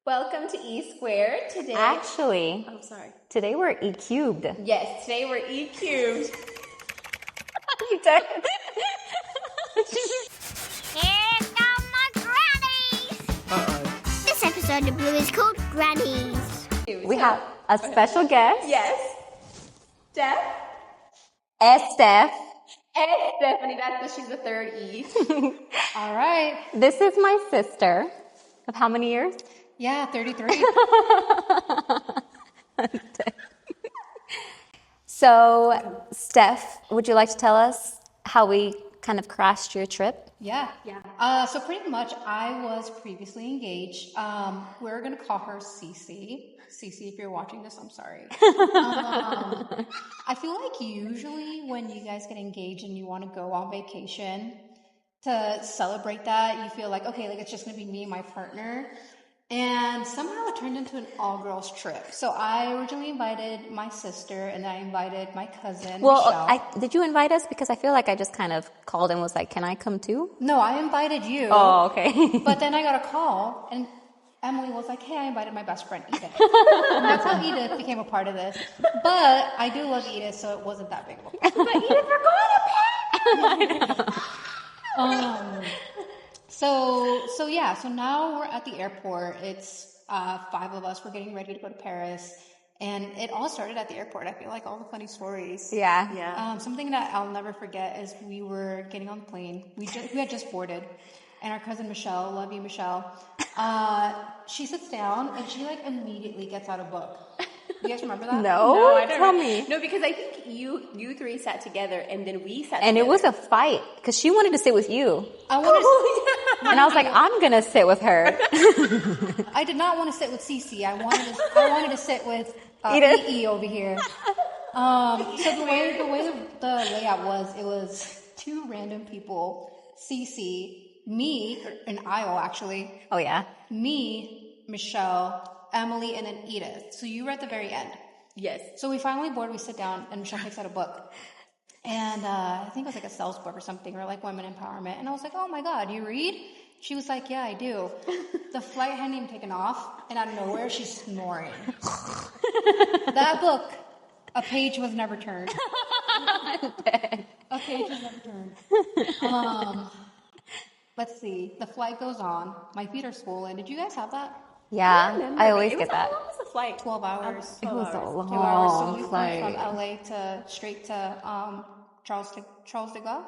Welcome to E Squared today. Actually, I'm sorry. Today we're E cubed. Yes, today we're E cubed. You did. Here come my grannies! This episode of Blue is called Grannies. We have a special guest. Yes. Stef. Stef. And Stephanie, she's the third E. All right. This is my sister of how many years? Yeah, 33. So, Steph, would you like to tell us how we kind of crashed your trip? Yeah. So pretty much I was previously engaged. We're going to call her Cece. Cece, if you're watching this, I'm sorry. I feel like usually when you guys get engaged and you want to go on vacation to celebrate that, you feel like, okay, like it's just going to be me and my partner. And somehow it turned into an all-girls trip. So I originally invited my sister, and I invited my cousin, Michelle. Did you invite us? Because I feel like I just kind of called and was like, can I come too? No, I invited you. Oh, okay. But then I got a call, and Emily was like, hey, I invited my best friend, Edith. And that's how Edith became a part of this. But I do love Edith, so it wasn't that big of a problem. But Edith, we're going to pay! So now we're at the airport. It's 5 of us. We're getting ready to go to Paris. And it all started at the airport. I feel like all the funny stories. Yeah. Something that I'll never forget is we were getting on the plane. We had just boarded. And our cousin Michelle, love you, Michelle, she sits down and she like immediately gets out a book. You guys remember that? No, I don't tell remember. me. No, because I think you three sat together and then we sat And together. it was a fight because she wanted to sit with you. I wanted to, And I was like, I'm going to sit with her. I did not want to sit with Cece. I wanted to sit with Edith. EE over here. So the way the layout was, it was 2 random people, Cece, me, and Io actually, Oh, yeah. me, Michelle, Emily, and then Edith. So you were at the very end. Yes. So we finally board, we sit down, and Michelle takes out a book. And I think it was like a sales book or something, or like women empowerment. And I was like, oh my God, you read? She was like, yeah, I do. The flight hadn't even taken off, and out of nowhere, she's snoring. That book, a page was never turned. A page was never turned. Let's see. The flight goes on. My feet are swollen. Did you guys have that? Yeah, I always get that. How long was the flight? 12 hours. It was a 2 hours. So we long flew from flight. LA straight to Charles de Gaulle.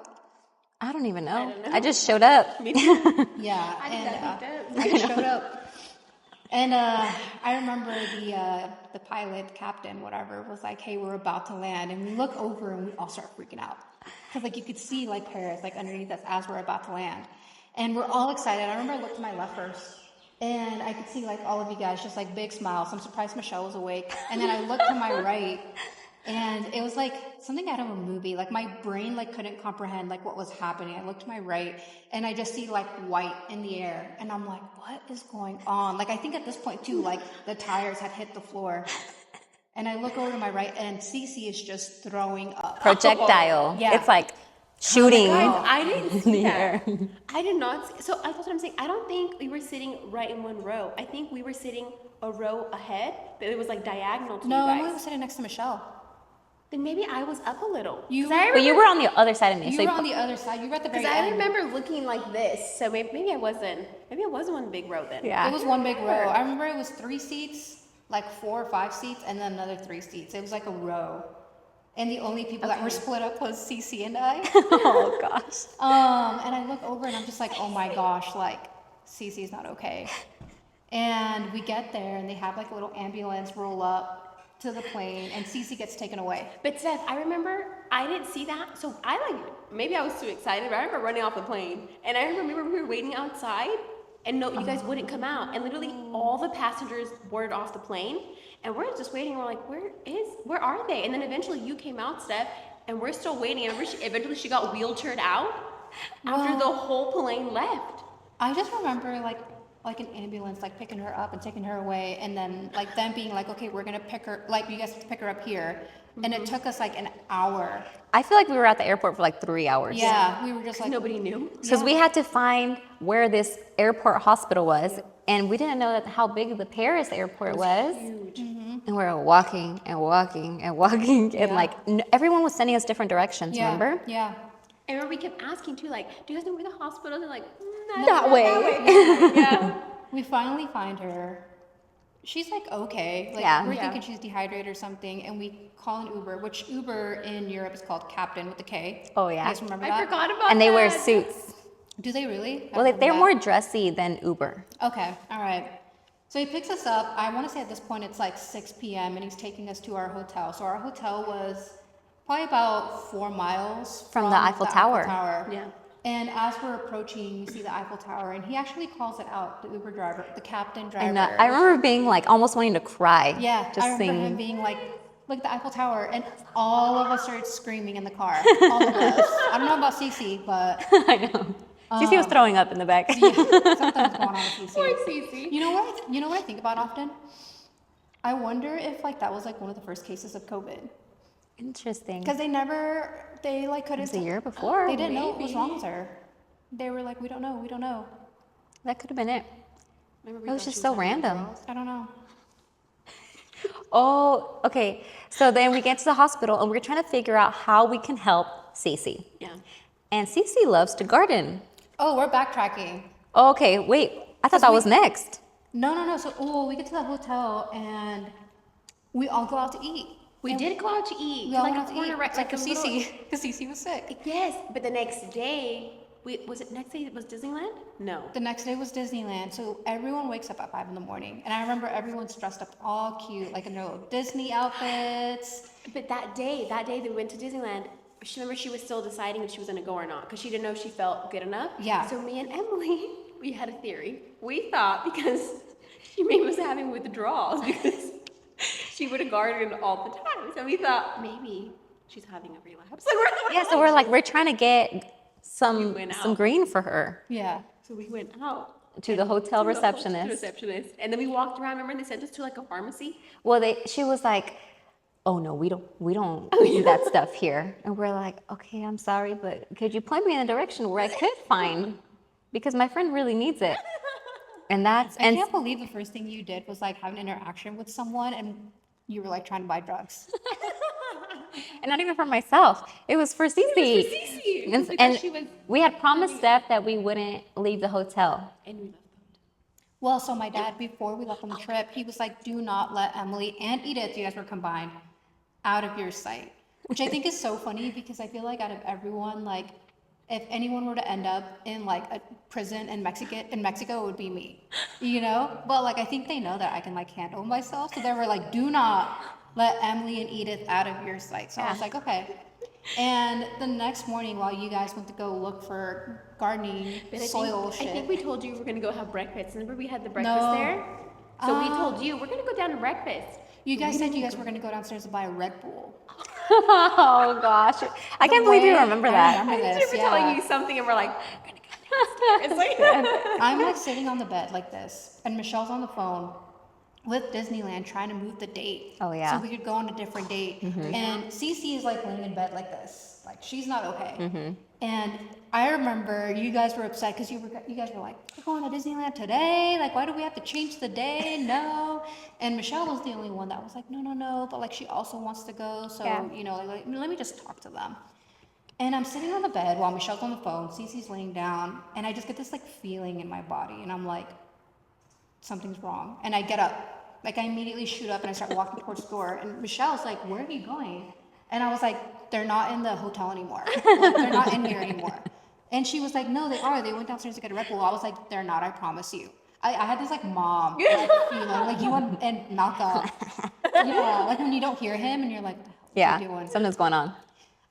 I don't even know. I don't know. I just showed up. Yeah, I I showed up. And I remember the pilot, captain, whatever, was like, hey, we're about to land. And we look over and we all start freaking out. Because like you could see like Paris like underneath us as we're about to land. And we're all excited. I remember I looked to my left first. And I could see like all of you guys just like big smiles. I'm surprised Michelle was awake. And then I looked to my right. And it was like something out of a movie. Like my brain like couldn't comprehend like what was happening. I looked to my right and I just see like white in the air. And I'm like, what is going on? Like I think at this point too, like the tires had hit the floor. And I look over to my right and Cece is just throwing up. Projectile. Yeah. It's like shooting. Guys, I didn't see that. air. I did not see. So that's what I'm saying. I don't think we were sitting right in one row. I think we were sitting a row ahead, but it was like diagonal to No, you Emily guys. was sitting next to Michelle. Then maybe I was up a little. But you were on the other side of me. You So were on the other side. You were at the very Because I end. remember looking like this. So maybe I wasn't. Maybe I wasn't on the big row then. yeah. It was one big row. I remember it was 3 seats, like 4 or 5 seats, and then another 3 seats. It was like a row. And the only people that were split up was Cece and I. Oh, gosh. And I look over and I'm just like, oh my gosh, like Cece's not okay. And we get there and they have like a little ambulance roll up to the plane and Cece gets taken away. But Steph, I remember I didn't see that. So maybe I was too excited, but I remember running off the plane. And I remember we were waiting outside and no, you guys wouldn't come out. And literally all the passengers boarded off the plane. And we're just waiting. We're like, where are they? And then eventually you came out, Steph, and we're still waiting. And eventually she got wheelchaired out after the whole plane left. I just remember like an ambulance like picking her up and taking her away and then like them being like, okay, we're gonna pick her, like you guys have to pick her up here. And it took us like an hour. I feel like we were at the airport for like 3 hours. Yeah, we were just like, Nobody knew. Because we had to find where this airport hospital was. and we didn't know how big the Paris airport was. Huge. And we were walking and walking and walking, and like everyone was sending us different directions. Yeah. Remember? Yeah. And remember, we kept asking too, like, do you guys know where the hospital is? And like, That way. Yeah. We finally find her. She's like okay. Like Yeah. we're Yeah. thinking she's dehydrated or something, and we call an Uber, which Uber in Europe is called Captain with a K. Oh, yeah. You guys remember I that? forgot about And they wear that. suits. Do they really? I Well, don't they're remember more dressy than Uber. that. Okay. All right. So he picks us up. I want to say at this point it's like 6 p.m. and he's taking us to our hotel. So our hotel was probably about 4 miles From the Eiffel Tower. Yeah. And as we're approaching, you see the Eiffel Tower, and he actually calls it out, the Uber driver, the captain driver. And I remember being like almost wanting to cry. Yeah, Just I remember him seeing. being like, look, the Eiffel Tower, and all of us started screaming in the car. All of us. I don't know about Cece, but I know. Cece was throwing up in the back. something was going on with Poor Cece. Cece. You know what I think about often? I wonder if like that was like one of the first cases of COVID, Interesting. because they like couldn't. It was a year before. They didn't know what was Maybe. wrong with her. They were like, we don't know. That could have been it. Remember, It was thought just she so having random. withdrawals? I don't know. Oh, okay. So then we get to the hospital and we're trying to figure out how we can help Cece. Yeah. And Cece loves to garden. Oh, we're backtracking. Okay, wait. I thought that was next. No. So, we get to the hotel and we all go out to eat. We did go out to eat. We all like went a out to eat. corner, right? Like a Cece, little- because Cece was sick. Yes, but the next day, was it next day? Was Disneyland? No. The next day was Disneyland, so everyone wakes up at 5 in the morning, and I remember everyone's dressed up all cute, like in their little Disney outfits. But that day that we went to Disneyland, remember she was still deciding if she was gonna go or not, because she didn't know if she felt good enough. Yeah. So me and Emily, we had a theory. We thought because she maybe was having withdrawals because she would have gardened all the time. So we thought maybe she's having a relapse. Yeah, so we're trying to get some went some out. green for her Yeah. So we went out. to the hotel to the receptionist. receptionist. And then we walked around, remember, and they sent us to like a pharmacy. Well, she was like, "Oh no, we don't do that stuff here." And we're like, "Okay, I'm sorry, but could you point me in a direction where I could find, because my friend really needs it." And I and can't believe the first thing you did was like have an interaction with someone, and you were like trying to buy drugs. not even for myself. It was for Cece. Cece. And, Because and she was we had promised Steph that we wouldn't leave the hotel. and we left them. Well, so my dad, before we left on the trip, he was like, do not let Emily and Edith, you guys were combined, out of your sight. Which I think is so funny because I feel like out of everyone, like if anyone were to end up in like a prison in Mexico, it would be me, you know? But like I think they know that I can like handle myself. So they were like, do not let Emily and Edith out of your sight. So I was like, okay. And the next morning while you guys went to go look for gardening But soil I shit. think we told you we were gonna go have breakfast. Remember we had the breakfast No. there? So we told you we're gonna go down to breakfast. You guys said you guys were gonna go downstairs and buy a Red Bull. Oh gosh, I can't believe you remember I that. remember I this, remember yeah. telling you something and we're like, we're gonna go downstairs. Like, I'm like sitting on the bed like this, and Michelle's on the phone with Disneyland trying to move the date. Oh, yeah. So we could go on a different date. And Cece is like laying in bed like this, like she's not okay. And I remember you guys were upset because you guys were like, we're going to Disneyland today. Like, why do we have to change the day? No. And Michelle was the only one that was like, no. But like, she also wants to go. So, Yeah. you know, like, let me just talk to them. And I'm sitting on the bed while Michelle's on the phone. Cece's laying down. And I just get this like feeling in my body. And I'm like, something's wrong. And I get up. Like, I immediately shoot up and I start walking towards the door. And Michelle's like, where are you going? And I was like, they're not in the hotel anymore. Like, they're not in here anymore. And she was like, no, they are. They went downstairs to get a Red Bull. I was like, they're not, I promise you. I had this like mom like, feeling, like you and knock up. Yeah, like when you don't hear him and you're like, what the hell is he doing? Something's going on.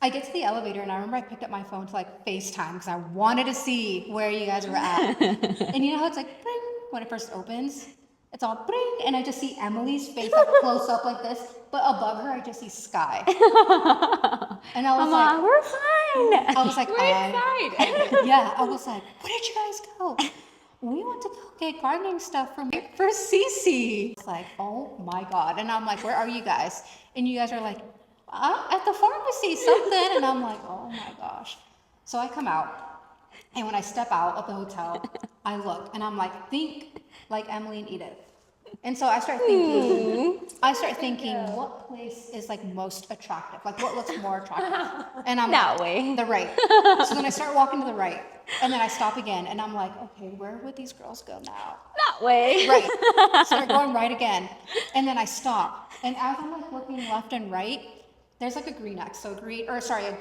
I get to the elevator and I remember I picked up my phone to like FaceTime because I wanted to see where you guys were at. And you know how it's like, bring, when it first opens? It's all bring, and I just see Emily's face like close up like this, but above her I just see sky. And I was like, We're fine. I was like, we're inside. yeah, I was like, where did you guys go? We went to go get gardening stuff for Cece. It's like, oh my God. And I'm like, where are you guys? And you guys are like, at the pharmacy, something. And I'm like, oh my gosh. So I come out, and when I step out of the hotel, I look, and I'm like, think like Emily and Edith. And so I start thinking, what place is like most attractive? Like what looks more attractive? And I'm That like, way. the right. So then I start walking to the right, and then I stop again, and I'm like, okay, where would these girls go now? That way. Right. Start going right again, and then I stop. And as I'm like looking left and right, there's like a green X, a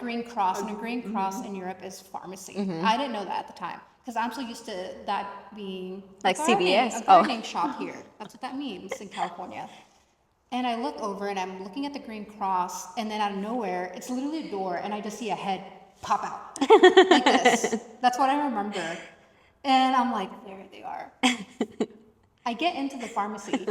green cross, and a green cross in Europe is pharmacy. I didn't know that at the time. Because I'm so used to that being Like a gardening- CVS. a gardening shop here. That's what that means in California. And I look over and I'm looking at the green cross, and then out of nowhere, it's literally a door, and I just see a head pop out like this. That's what I remember. And I'm like, there they are. I get into the pharmacy,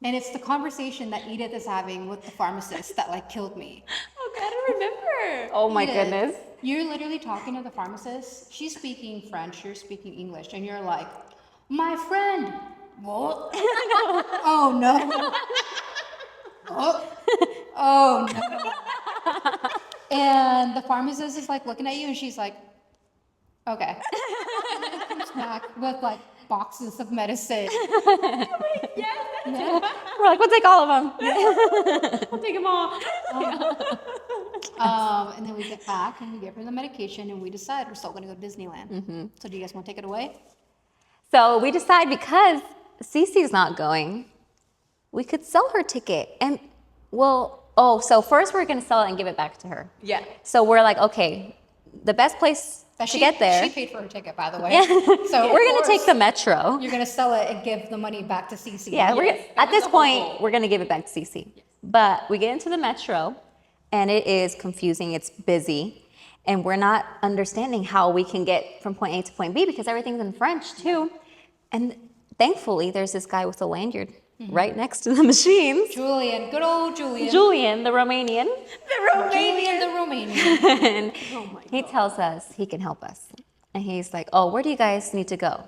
and it's the conversation that Edith is having with the pharmacist that like killed me. Oh God, I remember. Oh my Edith, goodness. You're literally talking to the pharmacist. She's speaking French, you're speaking English, and you're like, my friend. What? Oh no. Oh no. And the pharmacist is like looking at you, and she's like, okay. And then comes back with like boxes of medicine. Yes. We're like, we'll take all of them. We'll take them all. And then we get back and we give her the medication, and we decide we're still going to go to Disneyland. So do you guys want to take it away? So we decide because Cece's not going, we could sell her ticket. And so first we're going to sell it and give it back to her. Yeah. So we're like, okay, the best place to get there. She paid for her ticket, by the way. Yeah. So We're going to take the metro. You're going to sell it and give the money back to Cece. Yeah, Yes, at this that's the whole point, goal. we're going to give it back to Cece. But we get into the metro, and it is confusing. It's busy, and we're not understanding how we can get from point A to point B because everything's in French, too. And thankfully, there's this guy with a lanyard right next to the machines. Julian, good old Julian. Julian, the Romanian. Julian the Romanian. And Oh my he tells us he can help us. And he's like, oh, where do you guys need to go?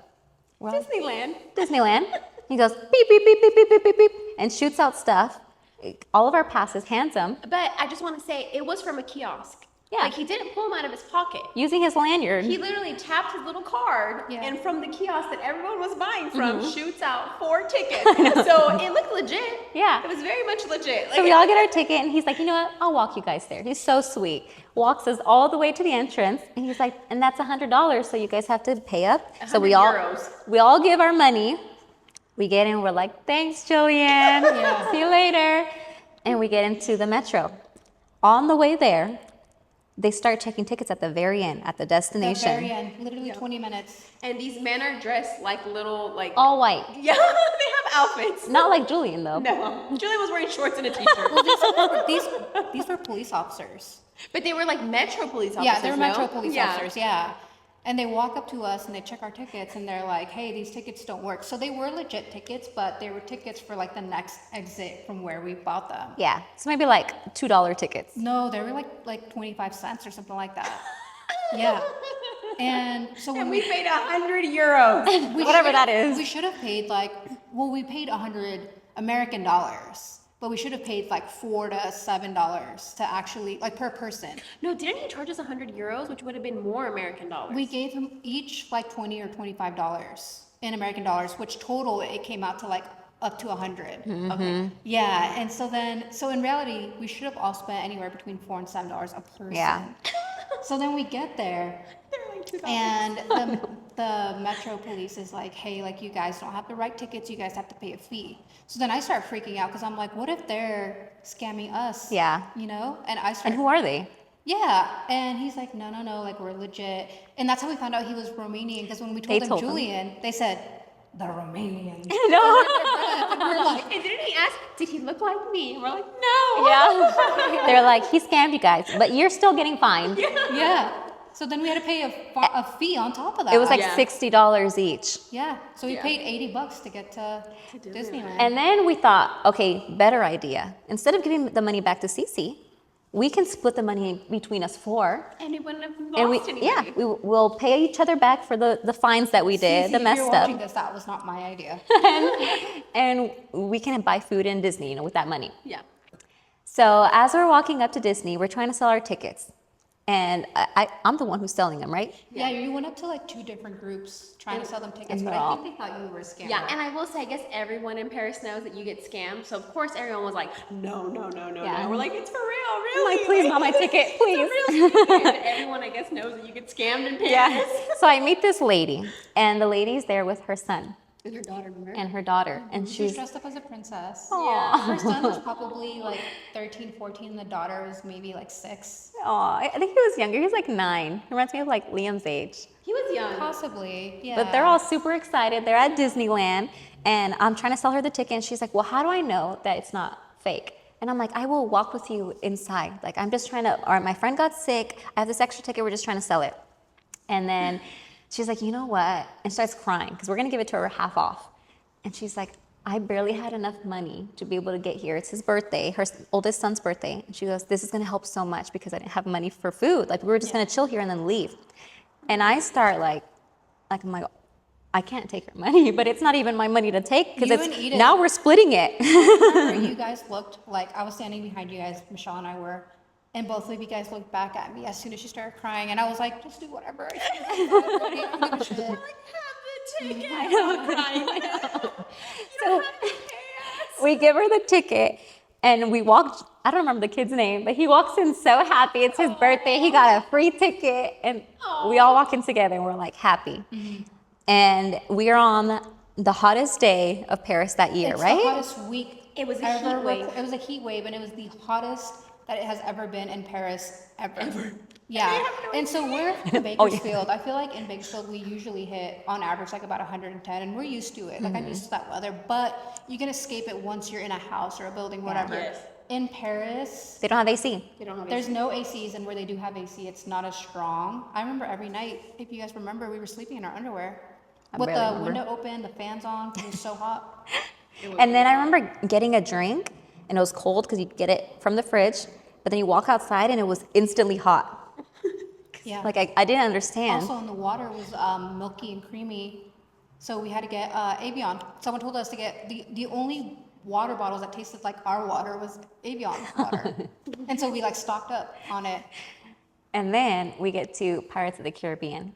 We're like, Disneyland. Disneyland. He goes beep, beep, beep, beep, beep, beep, beep, beep, and shoots out stuff. All of our passes, hands them, But I just want to say, it was from a kiosk. Yeah. Like, he didn't pull them out of his pocket. using his lanyard. He literally tapped his little card, Yeah. and from the kiosk that everyone was buying from, shoots out 4 tickets. So it looked legit. Yeah. It was very much legit. So we all get our ticket, and he's like, you know what? I'll walk you guys there. He's so sweet. Walks us all the way to the entrance, and he's like, and that's $100, so you guys have to pay up. So 100 we all euros. we all give our money. We get in, we're like, thanks, Jillian. Yeah. See you later. And we get into the metro. On the way there, they start checking tickets at the very end, at the The destination. very end, literally 20 minutes. And these men are dressed like little, like... All white. Yeah, they have outfits. Not like Julian, though. No. Julian was wearing shorts and a t-shirt. Well, these were police officers. But they were like Metro police officers, Yeah, they were no? Metro police Yeah. officers, yeah. And they walk up to us and they check our tickets, and they're like, hey, these tickets don't work. So they were legit tickets, but they were tickets for like the next exit from where we bought them. Yeah, so maybe like $2 tickets. No, they were like 25 cents or something like that. Yeah. And so when And we paid 100 euros. Whatever that is. We should have paid we paid 100 American dollars, but we should have paid like $4 to $7 to actually, like per person. No, didn't he charge us 100 euros, which would have been more American dollars? We gave them each like $20 or $25 in American dollars, which total it came out to like up to 100. Okay. Yeah, and so in reality, we should have all spent anywhere between $4 and $7 a person. Yeah. So then we get there, They're like $2. and the Metro police is like, hey, like, you guys don't have the right tickets, you guys have to pay a fee. So then I start freaking out because I'm like, what if they're scamming us? Yeah. You know? And I And start, who are they? yeah. And he's like, no, like, we're legit. And that's how we found out he was Romanian, because when we told They him told him. Julian, they said, the Romanian. No. And we're like, And didn't he ask, did he look like me? And we're like, no. Yeah. They're like, he scammed you guys, but you're still getting fined. yeah. So then we had to pay a fee on top of that. It was like Yeah. $60 each. yeah. So we Yeah. paid $80 to get to Disneyland. And then we thought, okay, better idea. Instead of giving the money back to Cece, we can split the money between us 4. And we wouldn't have And lost anything. we'll pay each other back for the fines that we did, Cece, the if messed you're up. watching this, that was not my idea. And we can buy food in Disney, with that money. Yeah. So as we're walking up to Disney, we're trying to sell our tickets. And I'm the one who's selling them, right? Yeah, you went up to like 2 different groups trying to sell them tickets, but they're I think they thought you were a scammer. Yeah, and I will say, I guess everyone in Paris knows that you get scammed. So of course everyone was like, no. Yeah. We're like, it's for real, I'm really. like, please, buy my ticket, please. It's a real scam. And everyone, I guess, knows that you get scammed in Paris. Yeah. So I meet this lady, and the lady's there with her son And her daughter, remember? and her daughter, and She was she's dressed up as a princess. Aw. Her son was probably like 13, 14, and the daughter was maybe like 6. I think he was younger. He was like 9. He reminds me of like Liam's age. He was young. Possibly, yeah. But they're all super excited. They're at Disneyland, and I'm trying to sell her the ticket, and she's like, well, how do I know that it's not fake? And I'm like, I will walk with you inside. Like, I'm just trying to, all right, my friend got sick. I have this extra ticket. We're just trying to sell it. And then she's like, you know what? And starts crying because we're going to give it to her half off. And she's like, I barely had enough money to be able to get here. It's his birthday, her oldest son's birthday. And she goes, this is going to help so much because I didn't have money for food. Like, we were just going to chill here and then leave. And I start I'm like, I can't take her money, but it's not even my money to take because You and Edith- now we're splitting it. Remember, you guys looked like I was standing behind you guys, Michelle and I were, and both of you guys looked back at me as soon as she started crying, and I was like, just do whatever. I don't give a shit. I know, crying. So we give her the ticket and we walked, I don't remember the kid's name, but he walks in so happy. It's his birthday. He got a free ticket and we all walk in together and we're like happy. And we are on the hottest day of Paris that year, It's right? the hottest week. It was a ever. heat wave. It was a heat wave, and it was the hottest that it has ever been in Paris ever. Yeah, and so we're in Bakersfield. I feel like in Bakersfield we usually hit on average like about 110, and we're used to it. Like I'm used to that weather, but you can escape it once you're in a house or a building, whatever. Yes. In Paris, They don't have AC. They don't have there's no ACs, and where they do have AC, it's not as strong. I remember every night, if you guys remember, we were sleeping in our underwear with barely the remember. window open, the fans on, because it was so hot. And then I remember getting a drink and it was cold because you get it from the fridge, but then you walk outside and it was instantly hot. Yeah. Like I didn't understand. Also, and the water was milky and creamy, so we had to get Evian. Someone told us to get the only water bottles that tasted like our water was Evian water, and so we like stocked up on it. And then we get to Pirates of the Caribbean.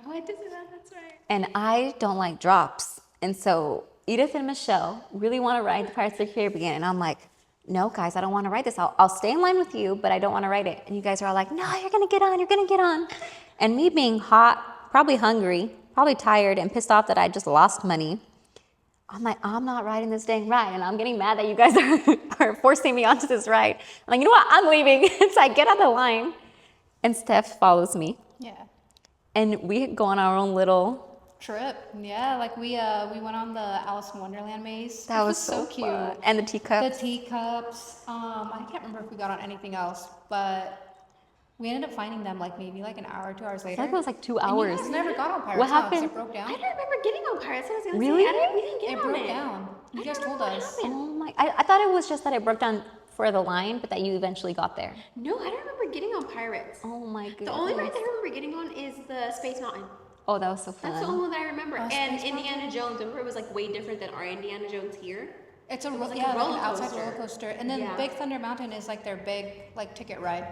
Oh, I did that. That's right. And I don't like drops. And so Edith and Michelle really want to ride the Pirates of the Caribbean. And I'm like, no, guys, I don't want to ride this. I'll stay in line with you, but I don't want to ride it. And you guys are all like, no, you're going to get on. You're going to get on. And me being hot, probably hungry, probably tired and pissed off that I just lost money. I'm like, I'm not riding this dang ride. And I'm getting mad that you guys are forcing me onto this ride. I'm like, you know what? I'm leaving. So I get out the line and Stef follows me. Yeah. And we go on our own little. Trip. Yeah, like we went on the Alice in Wonderland maze. That which was so cute. fun. And the teacups. The teacups. I can't remember if we got on anything else, but we ended up finding them like maybe like an hour, 2 hours I later. feel like it was like 2 And hours. you guys never got on Pirates. What huh? 'Cause happened? It broke down. I don't remember getting on Pirates. I was gonna Really? say, we didn't get It on broke it. down. You guys told us. Oh my! I thought it was just that it broke down for the line, but that you eventually got there. No, I don't remember getting on Pirates. Oh my goodness! The only ride that I remember getting on is the Space Mountain. Oh, that was so That's the fun. only one that I remember. And Space Indiana Jones, remember it was like way different than our Indiana Jones here. It's a was like a like roller an outside coaster. roller coaster, and then Yeah. Big Thunder Mountain is like their big like ticket ride.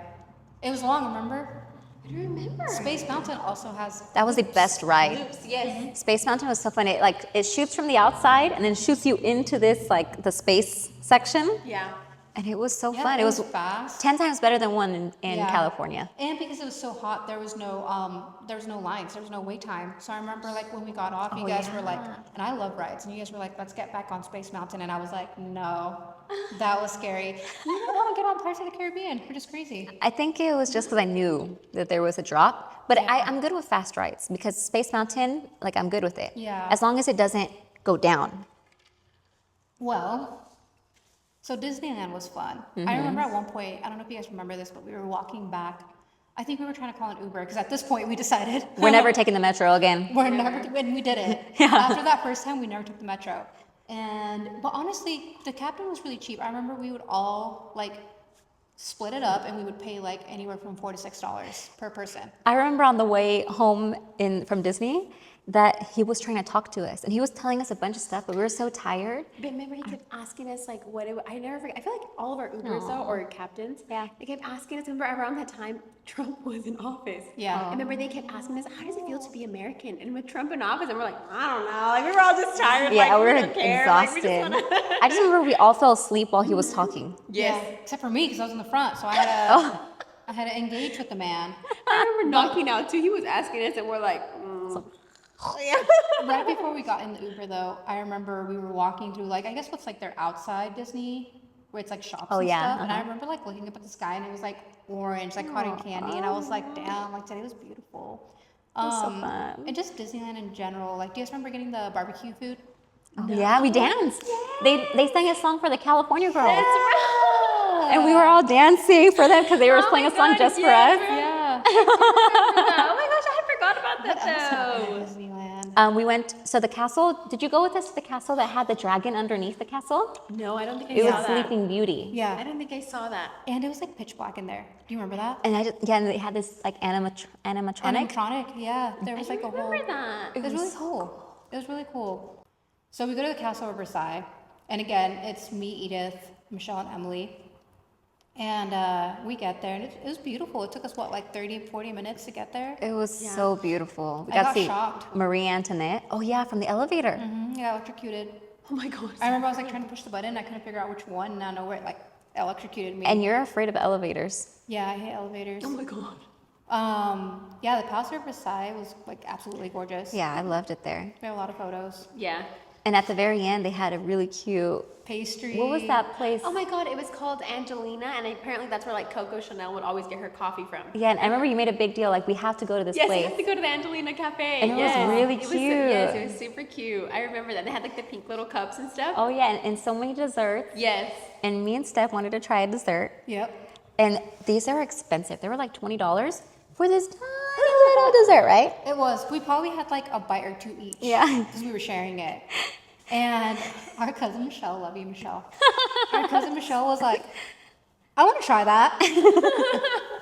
It was long, remember? I don't remember. Space Mountain also has. That was the best ride. Loops, yes. Space Mountain was so fun. It shoots from the outside and then shoots you into this like the space section, Yeah. and it was so Yeah, fun. it It was was fast. 10 times better than one in Yeah. California. And because it was so hot, there was no lines, there was no wait time. So I remember like when we got off, you Oh, guys were yeah. like, and I love rides, and you guys were like, let's get back on Space Mountain, and I was like, no, that was scary. You didn't want to get on Pirates of the Caribbean, which is crazy. I think it was just because I knew that there was a drop, but Yeah. I'm good with fast rides because Space Mountain, like I'm good with it. Yeah. As long as it doesn't go down. Well, so Disneyland was fun. I remember at one point, I don't know if you guys remember this, but we were walking back. I think we were trying to call an Uber because at this point we decided We're never taking the metro again. we're never, and we did it. After that first time, we never took the metro. But honestly, the captain was really cheap. I remember we would all like split it up, and we would pay like anywhere from $4 to $6 per person. I remember on the way home from Disney, that he was trying to talk to us, and he was telling us a bunch of stuff, but we were so tired. But remember, he kept asking us like what it. I never forget. I feel like all of our Ubers though, or captains, Yeah. they kept asking us. Remember around that time, Trump was in office. Yeah. And remember, they kept asking us, "How does it feel to be American?" And with Trump in office, and we're like, "I don't know." Like we were all just tired. Yeah, like, we were don't care. Like, we just exhausted. wanna- I just remember we all fell asleep while he was talking. Yes. Yeah, except for me because I was in the front, so I had to engage with the man. I remember knocking out too. He was asking us, and we're like, yeah. Right before we got in the Uber, though, I remember we were walking through, like, I guess what's like their outside Disney, where it's like shops and stuff. And I remember like looking up at the sky, and it was like orange, like cotton candy, and I was like, damn, like today was beautiful. was so fun. And just Disneyland in general. Like, do you guys remember getting the barbecue food? Oh, yeah, we danced. They sang a song for the California girls. That's right. And we were all dancing for them because they were playing a song God, just for yeah. us. Yeah. Oh my gosh, I had forgot about that though. Disneyland. We went, so the castle, did you go with us to the castle that had the dragon underneath the castle? No, I don't think I It saw was that. Sleeping Beauty. I Yeah. don't think I saw that. And it was like pitch black in there. Do you remember that? And and they had this like animatronic. Animatronic, yeah. There was I like a remember whole. that. It was really cool. It was really cool. So we go to the castle of Versailles, and again, it's me, Edith, Michelle, and Emily. And we get there, and it was beautiful. It took us, what, like 30, 40 minutes to get there? It was so beautiful. We I got got to see shocked. Marie Antoinette. Oh yeah, from the elevator. I got electrocuted. Oh my gosh. I remember I was like trying to push the button, I couldn't figure out which one, and I know where it like electrocuted me. And you're afraid of elevators. Yeah, I hate elevators. Oh my god. Yeah, the Palace of Versailles was like absolutely gorgeous. Yeah, I loved it there. We had a lot of photos. Yeah. And at the very end, they had a really cute. Pastry. What was that place? Oh my god, it was called Angelina, and apparently that's where like Coco Chanel would always get her coffee from. Yeah, and I remember you made a big deal. Like we have to go to this Yes, place. you have to go to the Angelina Cafe. And it was yes. really It was, cute. yes, it was super cute. I remember that. They had like the pink little cups and stuff. Oh yeah, and so many desserts. Yes. And me and Steph wanted to try a dessert. Yep. And these are expensive. They were like $20 for this tiny little dessert, right? It was. We probably had like a bite or two each. Yeah. Because we were sharing it. And our cousin Michelle, love you, Michelle. Our cousin Michelle was like, I want to try that.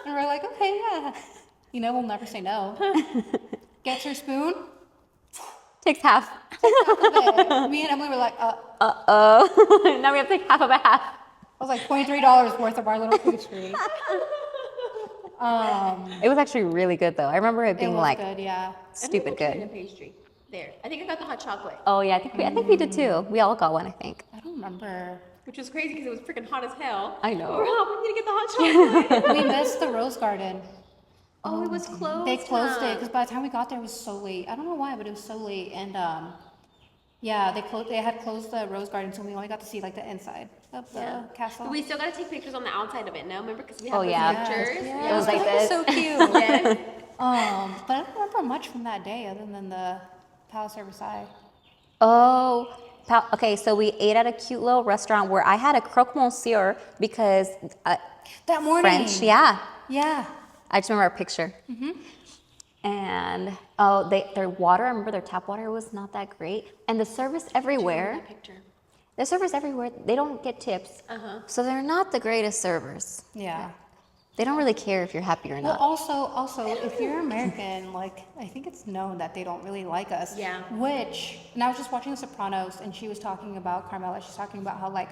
And we're like, okay, yeah. You know, we'll never say no. Gets her spoon. Takes half. Me and Emily were like, Uh-oh. Now we have to take half of a half. I was like $23 worth of our little pastry. It was actually really good though. I remember it It being was like good, yeah. stupid The good. pastry. There. I think I got the hot chocolate, Oh yeah, I think we did too. We all got one, I think. I don't remember. which was crazy because it was freaking hot as hell. I know. We were hoping to get the hot chocolate. We missed the Rose Garden. Oh, it was closed. They closed it huh? because by the time we got there, it was so late. I don't know why, but it was so late. And yeah, they had closed the Rose Garden, so we only got to see like the inside of the castle. But we still got to take pictures on the outside of it now, remember? Because we have Oh, those yeah. pictures. It was like that was this. so cute. Yes. But I don't remember much from that day other than the Palace of Versailles. Oh, okay. So we ate at a cute little restaurant where I had a croque monsieur because That morning. French. Yeah, Yeah. I just remember our picture. And oh, their water. I remember their tap water was not that great, and the service everywhere. That picture. The servers everywhere. They don't get tips, so they're not the greatest servers. Yeah. They don't really care if you're happy or Well, not. also, if you're American, like, I think it's known that they don't really like us. Yeah. And I was just watching The Sopranos, and she was talking about, Carmela, she's talking about how, like,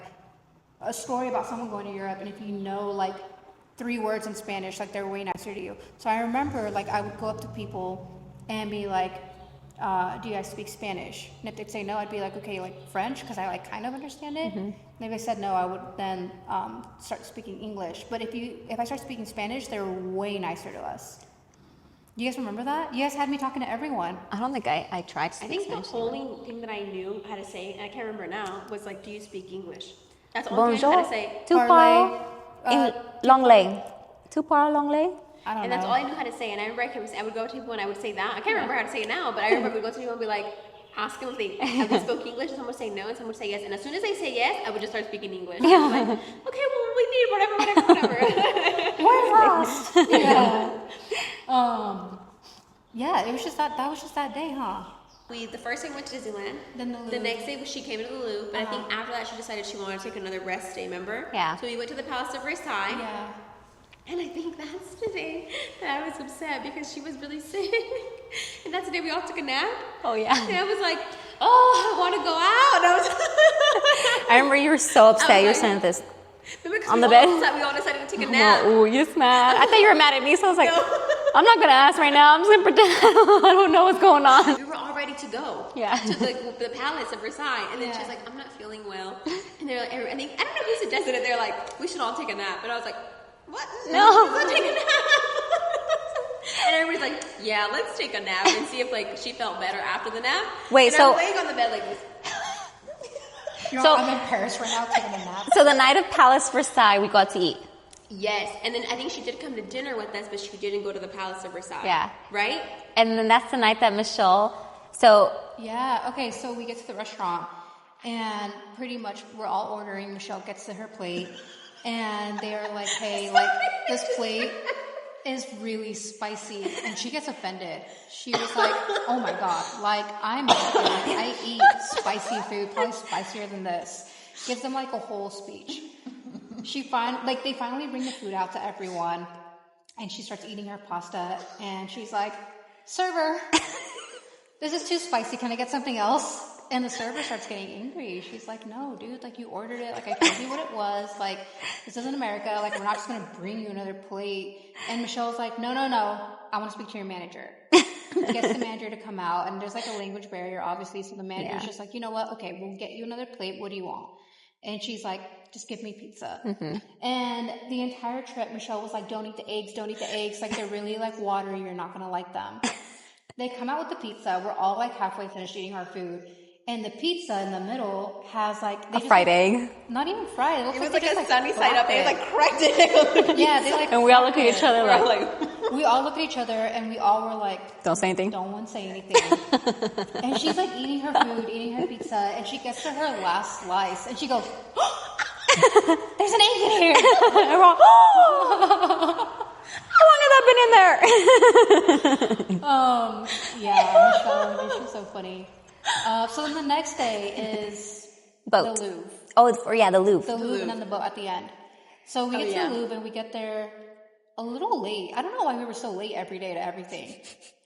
a story about someone going to Europe, and if you know, like, 3 words in Spanish, like, they're way nicer to you. So I remember, like, I would go up to people and be like, do you guys speak Spanish? And if they'd say no, I'd be like, okay, like French, because I like kind of understand it. And if they said no, I would then start speaking English. But if I start speaking Spanish, they're way nicer to us. Do you guys remember that? You guys had me talking to everyone. I don't think I tried to I speak think Spanish. the only thing that I knew how to say, and I can't remember now, was like, do you speak English? That's the only thing I knew how Bonjour. to say. Tu Parlay, parles l'anglais. Tu parles l'anglais? I don't And know. that's all I knew how to say. And I remember I would go to people and I would say that. I can't remember how to say it now, but I remember I would go to people and be like, ask them if they spoke English, and someone would say no, and someone would say yes. And as soon as they say yes, I would just start speaking English. I was like, okay, well, we need whatever. Yeah, it was just that was just that day, huh? The first day we went to Disneyland. Then the The Louvre. next day she came to the Louvre, but I think after that she decided she wanted to take another rest day, remember? Yeah. So we went to the Palace of Versailles. Yeah. And I think that's the day that I was upset because she was really sick. And that's the day we all took a nap. Oh, yeah. And I was like, oh, I want to go out. And I was I remember you were so upset. You were saying this on the bed. We all decided to take a nap. Oh, you're mad. I thought you were mad at me, so I was like, I'm not going to ask right now. I'm just going to pretend I don't know what's going on. We were all ready to go. Yeah. To the palace of Versailles. And then she's like, I'm not feeling well. And they're like, I think, I don't know who suggested it. They're like, we should all take a nap. And I was like, what? No. Let's take a nap. And everybody's like, yeah, let's take a nap and see if like she felt better after the nap. Wait, and so I'm laying on the bed like this. I'm in Paris right now taking a nap. So the night of Palace Versailles, we got to eat. Yes, and then I think she did come to dinner with us, but she didn't go to the Palace of Versailles. Yeah. Right? And then that's the night that Michelle, so Yeah, okay, so we get to the restaurant, and pretty much we're all ordering. Michelle gets to her plate, and they're like, hey, like, this plate is really spicy, and she gets offended. She was like, oh my god, like, I'm Mexican, like, I eat spicy food, probably spicier than this. Gives them like a whole speech. They finally bring the food out to everyone, and she starts eating her pasta, and she's like, server, this is too spicy, can I get something else? And the server starts getting angry. She's like, no, dude, like, you ordered it, like, I told you what it was, like, this isn't America, like, we're not just gonna bring you another plate. And Michelle's like, no, I want to speak to your manager. Gets the manager to come out, and there's like a language barrier, obviously, so the manager's just like, you know what, okay, we'll get you another plate, what do you want? And she's like, just give me pizza. Mm-hmm. And the entire trip, Michelle was like, don't eat the eggs, like, they're really like watery, you're not gonna like them. They come out with the pizza, we're all like halfway finished eating our food, and the pizza in the middle has like a fried egg. Not even fried. It was like like a sunny side up. They like cracked it. Yeah, they like. And we all look at each other we all look at each other, and we all were like, don't say anything. Don't want to say anything. And she's like eating her food, eating her pizza, and she gets to her last slice, and she goes, there's an egg in here. And we're all, how long has that been in there? Yeah, Michelle, she's so funny. So then the next day is boat. The Louvre. Oh, the Louvre. The Louvre and then the boat at the end. So we get to the Louvre, and we get there a little late. I don't know why we were so late every day to everything.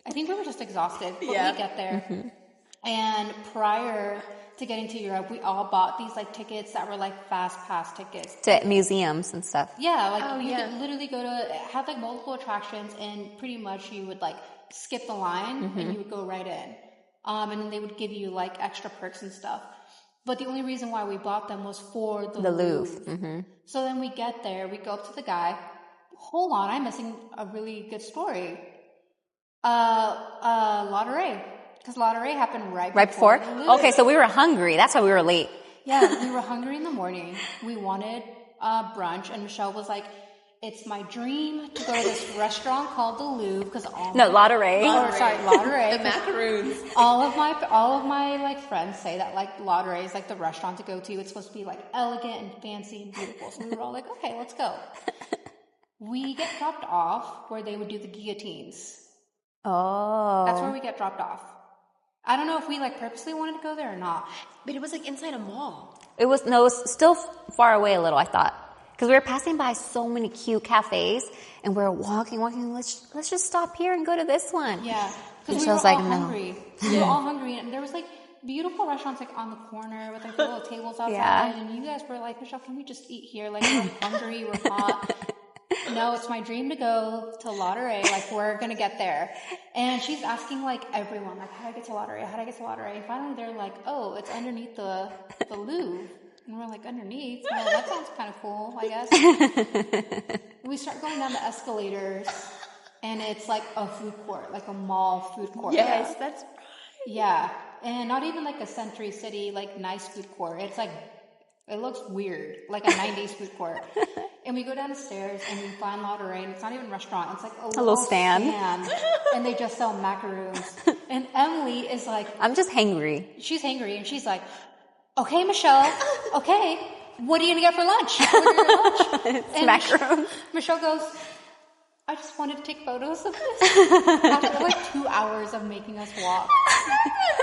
I think we were just exhausted, but we get there. Mm-hmm. And prior to getting to Europe, we all bought these like tickets that were like fast pass tickets. To museums and stuff. Yeah, like you could literally go to, have like multiple attractions, and pretty much you would like skip the line and you would go right in. And then they would give you like extra perks and stuff. But the only reason why we bought them was for the Louvre. Mm-hmm. So then we get there, we go up to the guy. Hold on, I'm missing a really good story. Lottery. Because lottery happened right before? Okay, so we were hungry. That's why we were late. Yeah, we were hungry in the morning. We wanted brunch, and Michelle was like, it's my dream to go to this restaurant called the Louvre because Lottery. Lottery. The macaroons. All of my like friends say that like Lottery is like the restaurant to go to. It's supposed to be like elegant and fancy and beautiful. So we were all like, okay, let's go. We get dropped off where they would do the guillotines. Oh. That's where we get dropped off. I don't know if we like purposely wanted to go there or not. But it was like inside a mall. It was still far away a little, I thought. Because we were passing by so many cute cafes, and we were walking. Let's just stop here and go to this one. Yeah, because we were all hungry. We were all hungry, and there was like beautiful restaurants like on the corner with like little tables outside. And you guys were like, Michelle, can we just eat here? Like we're hungry, we're hot. No, it's my dream to go to Lottery. Like we're gonna get there. And she's asking like everyone, like, how do I get to Lottery? How do I get to Lottery? And finally, they're like, oh, it's underneath the Louvre. And we're like, underneath? Well, that sounds kind of cool, I guess. We start going down the escalators, and it's like a food court, like a mall food court. Yes, that's right. Yeah, and not even like a Century City, like nice food court. It's like, it looks weird, like a 90s food court. And we go down the stairs, and we find Lottery, and it's not even a restaurant. It's like a little stand. And they just sell macaroons. And Emily is like... I'm just hangry. She's hangry, and she's like... Okay, Michelle. Okay, what are you gonna get for lunch? It's macaroons. Michelle goes, I just wanted to take photos of this. After like 2 hours of making us walk.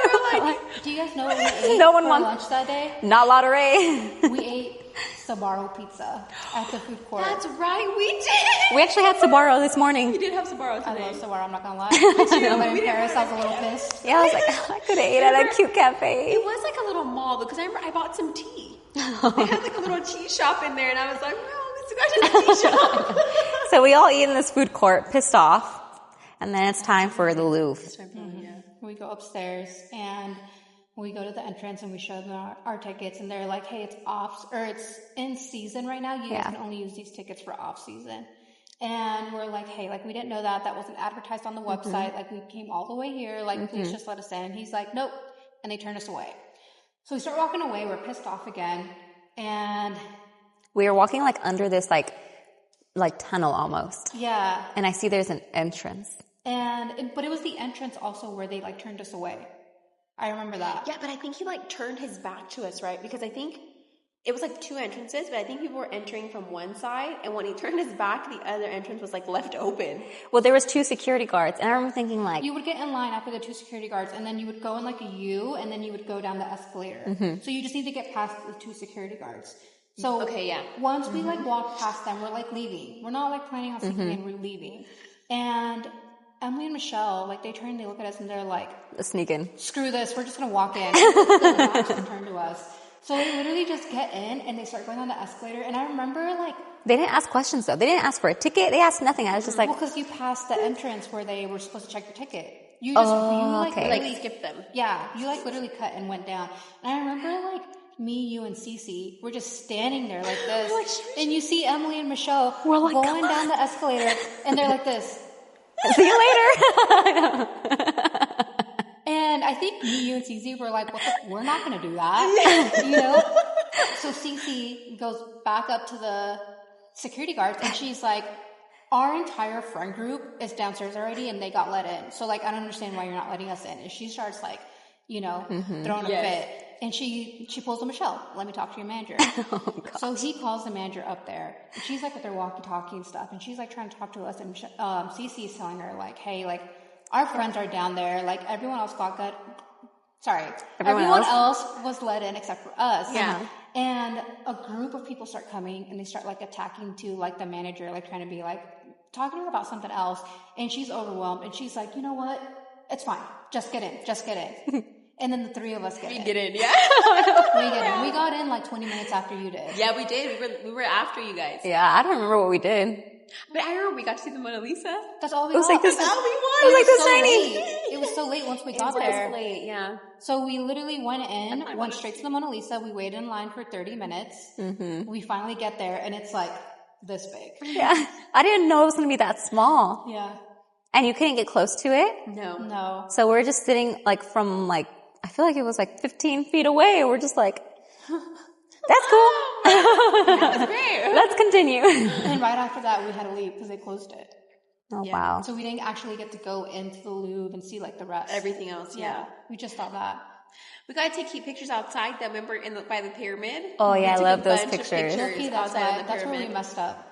We're like, do you guys know what we ate for lunch that day? Not Lottery. We ate Sbarro pizza at the food court. That's right, we did. We actually had Sbarro this morning. We did have Sbarro I today. love Sbarro, I'm not gonna lie. But in Paris, I was a little pissed. Yeah, I was like, I could have ate at a cute cafe. It was like a little mall because I remember I bought some tea. They had like a little tea shop in there, and I was like, no, let's go to the tea shop. So we all eat in this food court, pissed off. And then it's time for the Louvre. We go upstairs and we go to the entrance and we show them our tickets, and they're like, hey, it's off, or it's in season right now. You guys can only use these tickets for off season. And we're like, hey, like, we didn't know that. That wasn't advertised on the website. Like, we came all the way here. Like, please just let us in. And he's like, nope. And they turn us away. So we start walking away. We're pissed off again. And We were walking like under this like tunnel almost. yeah. And I see there's an entrance. But it was the entrance also where they like turned us away. I remember that. Yeah, but I think he like turned his back to us, right? Because I think it was like two entrances, but I think people were entering from one side, and when he turned his back, the other entrance was like left open. Well, there was 2 security guards, and I remember thinking like, You would get in line after the 2 security guards, and then you would go in like a U, and then you would go down the escalator. So you just need to get past the 2 security guards. So Okay, yeah. once we like walk past them, we're like leaving. We're not like planning on sneaking in, we're leaving. And Emily and Michelle, like, they turn and they look at us and they're like, sneak in. screw this, we're just gonna walk in. They're not just turn to us. So they literally just get in and they start going on the escalator. And I remember like, They didn't ask questions though. They didn't ask for a ticket. They asked nothing. I was just like, well, because you passed the entrance where they were supposed to check your ticket. You just, okay. Like skip them. yeah, you like literally cut and went down. And I remember like me, you, and Cece, we're just standing there like this. And you see Emily and Michelle like, going "Come down the escalator, and they're like this. see you later. And I think me, you, and Cece were like, we're not going to do that, you know? So Cece goes back up to the security guards, and she's like, our entire friend group is downstairs already, and they got let in. So, like, I don't understand why you're not letting us in. And she starts, like, you know, throwing a fit. And she pulls to Michelle, let me talk to your manager. So he calls the manager up there. And she's, like, with her walkie-talkie and stuff. And she's, like, trying to talk to us. And Cece's telling her, like, hey, like, our friends are down there. Like, everyone else got good. Sorry. Everyone else was let in except for us. Yeah. And a group of people start coming, and they start, like, attacking to, like, the manager, like, trying to be, like, talking to her about something else. And she's overwhelmed. And she's like, you know what? It's fine. Just get in. Just get in. And then the 3 of us get in. We get in, yeah. We get in. We got in like 20 minutes after you did. Yeah, we did. We were after you guys. Yeah, I don't remember what we did. But I remember we got to see the Mona Lisa. That's all we It was got. like this. That's all we It was like this so tiny. late. It was so late once we got It there. was late, yeah. So we literally went in, went straight to the Mona Lisa. We waited in line for 30 minutes. We finally get there, and it's like this big. Yeah, I didn't know it was gonna be that small. Yeah. And you couldn't get close to it. No. So we're just sitting like from like, I feel like it was like 15 feet away. And we're just like, that's cool. That's great. Let's continue. And right after that, we had to leave because they closed it. Oh, wow. So we didn't actually get to go into the Louvre and see like the rest. Everything else, yeah. We just saw that. We got to take pictures outside. That remember by the pyramid. Oh, We yeah, I took love a those bunch of pictures. Okay, that's where we messed up.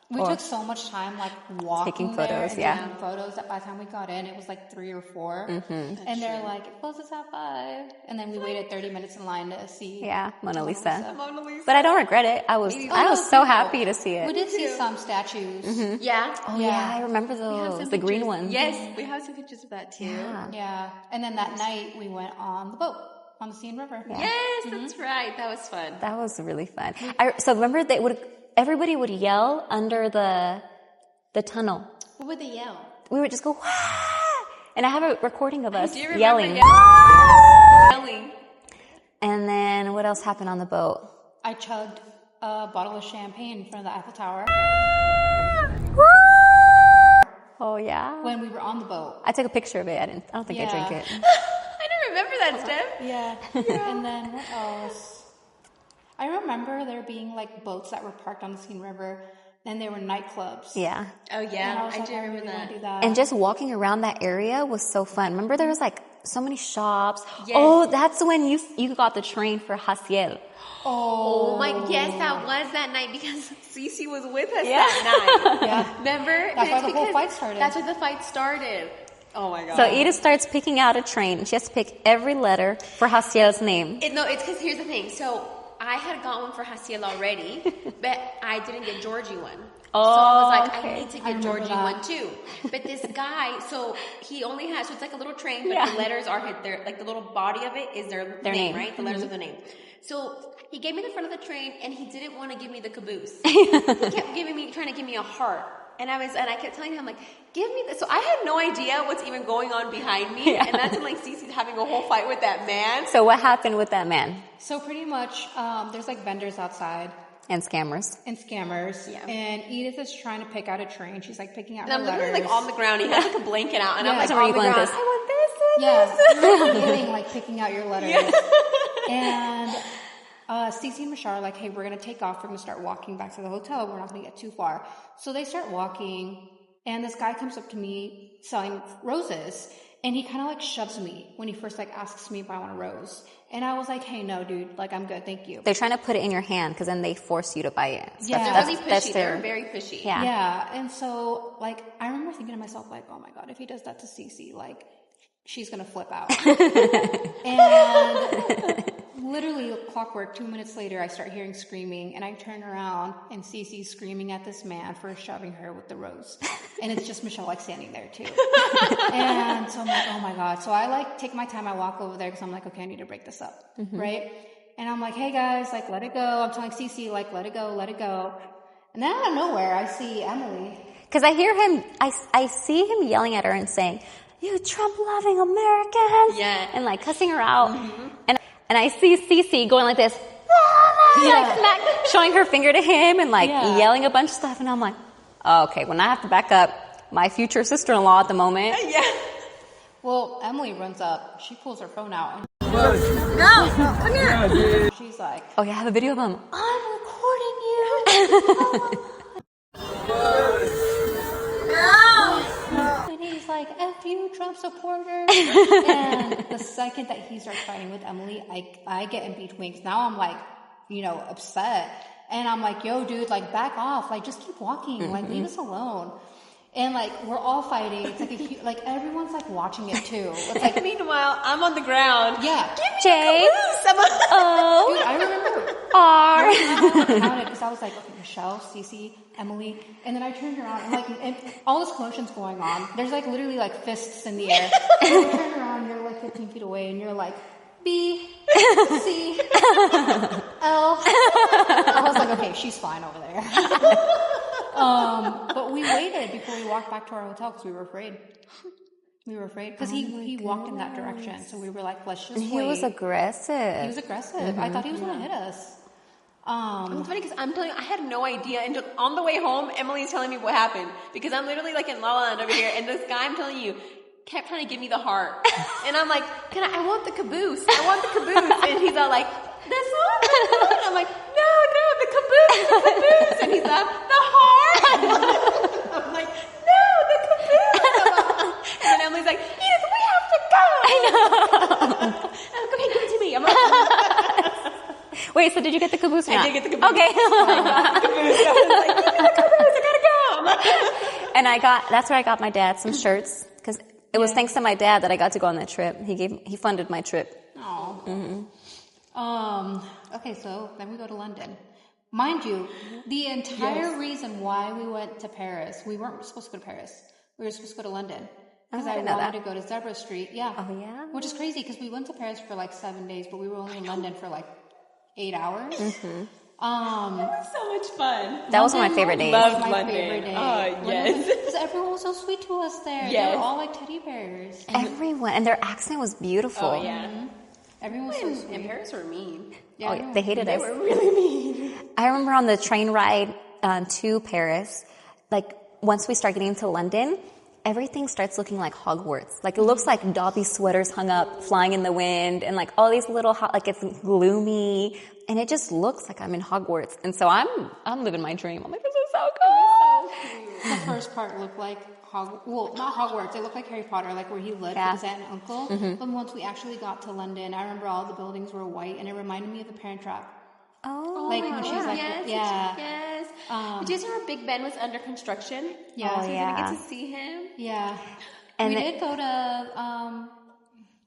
We took so much time, like, walking Taking there photos, and yeah. taking photos that by the time we got in, it was like 3 or 4. And they're like, it closes at 5. And then we waited 30 minutes in line to see. Yeah, Mona Lisa. Mona Lisa. But I don't regret it. I was so happy to see We it. did see some statues. Yeah. Oh, yeah, I remember We have those. some The green pictures. ones. Yes, we have some pictures of that too. Yeah. Yeah. And then that night, we went on the boat on the Seine River. Yeah. Yes, that's right. That was fun. That was really fun. So remember everybody would yell under the tunnel. What would they yell? We would just go, "Wah!" And I have a recording of us Do you remember yelling. yelling? And then what else happened on the boat? I chugged a bottle of champagne in front of the Eiffel Tower Oh, yeah. when we were on the boat. I took a picture of it. I don't think I drank Yeah. it. I don't remember that, Steph. Yeah. And then what else? I remember there being like boats that were parked on the Seine River, and they were nightclubs. Yeah. Oh And I yeah, was I like, do remember really wanna that. do that. And just walking around that area was so fun. Remember there was like so many shops. Yes. Oh, that's when you got the train for Haciel. Oh my, yes, that was that night because Cece was with us that night. Yeah. Remember? That's why It's the whole because fight started. That's why the fight started. Oh my god. So Edith starts picking out a train. She has to pick every letter for Haciel's name. No, it's because here's the thing. So I had got one for Hasiel already, but I didn't get Georgie one. Oh, so I was like, okay. I need to get Georgie one too. But this guy, so he only has, so it's like a little train, but the letters are their, like the little body of it is their name, right? The letters of the name. So he gave me the front of the train, and he didn't want to give me the caboose. He kept trying to give me a heart. And I kept telling him, like, give me this. So I had no idea what's even going on behind me. Yeah. And that's when, like, Cece's having a whole fight with that man. So what happened with that man? So pretty much, there's like vendors outside. And scammers. Yeah. And Edith is trying to pick out a train. She's like picking out and her letters. I'm literally like on the ground. He has like a blanket out. And I'm like, Where on you the going ground. with this? I want this. You're beginning, like picking out your letters. And Cece and Mashar are like, hey, we're going to take off. We're going to start walking back to the hotel. We're not going to get too far. So they start walking, and this guy comes up to me selling roses, and he kind of like shoves me when he first like asks me if I want a rose. And I was like, hey, no, dude, like I'm good, thank you. They're trying to put it in your hand because then they force you to buy it. So They're really pushy. They're very pushy. Yeah. And so like I remember thinking to myself like, oh my God, if he does that to Cece, like she's going to flip out. And literally clockwork, 2 minutes later, I start hearing screaming, and I turn around, and Cece's screaming at this man for shoving her with the rose. And it's just Michelle, like, standing there, too. And so I'm like, oh, my God. So I, like, take my time. I walk over there because I'm like, okay, I need to break this up, right? And I'm like, hey, guys, like, let it go. I'm telling Cece, like, let it go, let it go. And then out of nowhere, I see Emily. Because I hear him, I see him yelling at her and saying, you Trump-loving Americans. Yeah. And, like, cussing her out. And I see Cece going like this, like smack, showing her finger to him and like yelling a bunch of stuff. And I'm like, oh, okay, when I have to back up my future sister-in-law at the moment. Yeah. Well, Emily runs up. She pulls her phone out. And No, come here. she's like, Oh, yeah, I have a video of him. I'm recording you. And he's like, F you, Trump supporter. And the second that he starts fighting with Emily, I get in between. 'Cause now I'm like, upset. And I'm like, yo, dude, like, back off. Like, just keep walking. Like, leave us alone. And, like, we're all fighting. It's like, like everyone's, like, watching it, too. It's like, Meanwhile, I'm on the ground. yeah. Give me J. a caboose. O. Dude, I remember. R. I counted because I was like, okay, Michelle, Cece, Emily, and then I turned around and like, and all this commotion's going on. There's like literally like fists in the air. And you turn around, you're like 15 feet away, and you're like, B, C, L. I was like, okay, she's fine over there. But we waited before we walked back to our hotel because we were afraid. We were afraid because he walked in that direction, so we were like, let's just wait. He was aggressive. He was aggressive. I thought he was going to hit us. It's funny because I'm telling you, I had no idea. And on the way home, Emily's telling me what happened. Because I'm literally like in La La Land over here. And this guy, I'm telling you, kept trying to give me the heart. And I'm like, I want the caboose. I want the caboose. And he's all like, this one? And I'm like, no, the caboose. And he's like, the heart? I'm like, no, the caboose. And then Emily's like, Edith, we have to go. I know. I'm like, okay, give it to me. I'm like, Wait, so did you get the caboose? I did get the caboose. Okay. I got the caboose. I was like, give me the caboose. I gotta go. And that's where I got my dad some shirts because it was thanks to my dad that I got to go on that trip. He funded my trip. Oh. Okay, so then we go to London. Mind you, the entire reason why we went to Paris, we weren't supposed to go to Paris. We were supposed to go to London. Because I wanted to go to Zebra Street. Yeah. Oh, yeah? Which is crazy because we went to Paris for like 7 days, but we were only in London for like 8 hours. It was so much fun. That was one of my favorite days. Loved my London. favorite day. Oh, yes. Because everyone was so sweet to us there. Yes. They were all like teddy bears. Everyone. And their accent was beautiful. Oh, yeah. Everyone was so And sweet. Paris were mean. Yeah, Oh, they hated They us. were really mean. I remember on the train ride to Paris, like once we start getting to London, everything starts looking like Hogwarts. Like it looks like Dobby sweaters hung up, flying in the wind, and like all these little, like it's gloomy, and it just looks like I'm in Hogwarts. And so I'm living my dream. I'm like, this is so cool. The first part looked like well, not Hogwarts. It looked like Harry Potter, like where he lived with his aunt and uncle. But once we actually got to London, I remember all the buildings were white, and it reminded me of The Parent Trap. Oh, Like when she's like, yes, yeah, yes. Did you guys remember Big Ben was under construction? yeah, Oh, So we yeah. didn't get to see him. yeah. And We the- did go to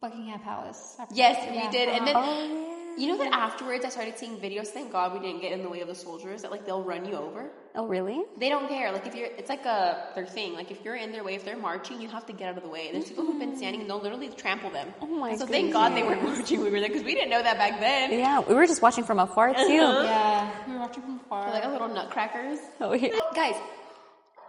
Buckingham Palace. Yes, we Yeah. did. And then You know that afterwards I started seeing videos, thank God we didn't get in the way of the soldiers, that like they'll run you over. Oh, really? They don't care. Like if you're, it's like their thing. Like if you're in their way, if they're marching, you have to get out of the way. There's people who've been standing and they'll literally trample them. Oh my So thank God they weren't marching when we were there because we didn't know that back then. Yeah, we were just watching from afar too. Yeah, we were watching from far. They're like a little nutcrackers. Oh, yeah. Guys,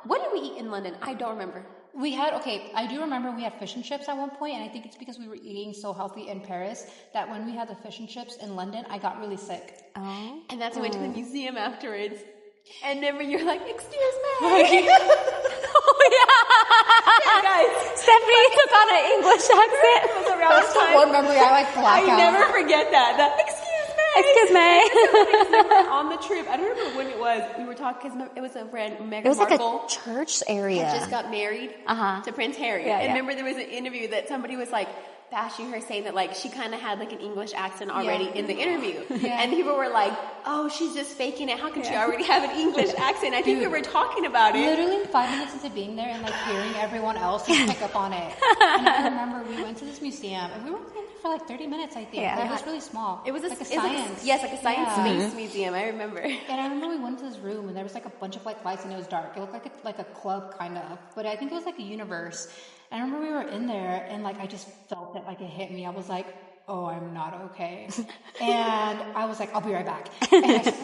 what did we eat in London? I don't remember. We had, I do remember we had fish and chips at one point, and I think it's because we were eating so healthy in Paris that when we had the fish and chips in London, I got really sick. Oh. And that's when we went to the museum afterwards. And remember, you're like, excuse me. Oh, yeah. Guys, Stephanie took on an English accent. it was around That's the the time. one memory I like black I out. never forget that. Excuse me. Excuse me. On the trip, I don't remember when it was. We were talking because it was a friend, Meghan It was like Markle. a church area. Had just got married to Prince Harry. Yeah, and yeah. remember there was an interview that somebody was like bashing her, saying that like she kind of had like an English accent already in the interview. Yeah. And people were like, oh, she's just faking it. How can she already have an English accent? I think we were talking about it. Literally 5 minutes into being there and like hearing everyone else, you pick up on it. And I remember we went to this museum and we were in there for like 30 minutes, I think. Yeah. Like, it was really small. It was like a it was science. like a science Yeah. space museum. I remember. And I remember we went to this room and there was like a bunch of like lights and it was dark. It looked like a club kind of, but I think it was like a universe. And I remember we were in there and like I just felt it, like it hit me. I was like, oh, I'm not okay. And I was like, I'll be right back. And I started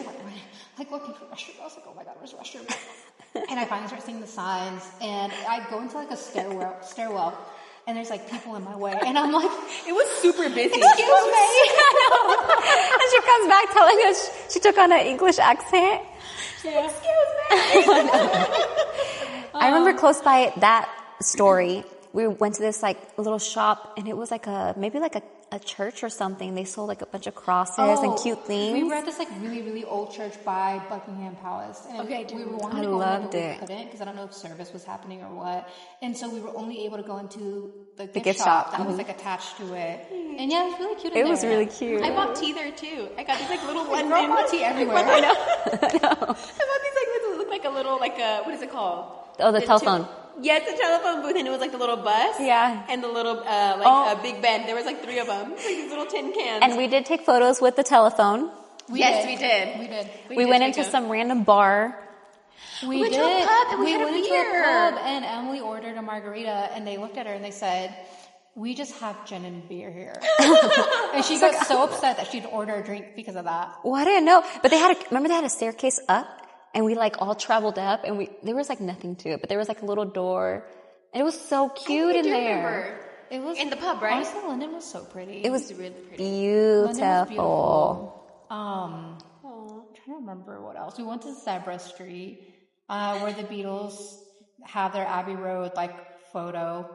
like looking for the restroom. I was like, oh my God, where's the restroom? And I finally start seeing the signs and I go into like a stairwell and there's like people in my way. And I'm like, It was super busy. And she comes back telling us she took on an English accent. Excuse me. I remember close by that story, we went to this like little shop and it was like maybe like a church or something. They sold like a bunch of crosses and cute things. We were at this like really, really old church by Buckingham Palace. And we were wanting to go in, loved but we it. couldn't because I don't know if service was happening or what. And so we were only able to go into the gift shop. that was like attached to it. And yeah, it was really cute in It there. was really cute. I bought tea there too. I got these like little London Girl bought tea everywhere. I know. I bought these like look like a little like a what is it called? Oh, the telephone. Yes, the telephone booth, and it was like the little bus. Yeah. And the little a Big Ben. There was like 3 of them, like these little tin cans. And we did take photos with the telephone. We did. We did. We went into some random bar. We went did. to a pub and we had a went beer. to a pub and Emily ordered a margarita and they looked at her and they said, we just have gin and beer here. And she got so upset that she'd order a drink because of that. Well, I didn't know. But remember they had a staircase up and we like all traveled up and there was like nothing to it, but there was like a little door. And it was so cute in there. It was in the pub, right? Honestly, London was so pretty. It was really pretty. beautiful. London was beautiful. I'm trying to remember what else. We went to Zebra Street, where the Beatles have their Abbey Road like photo.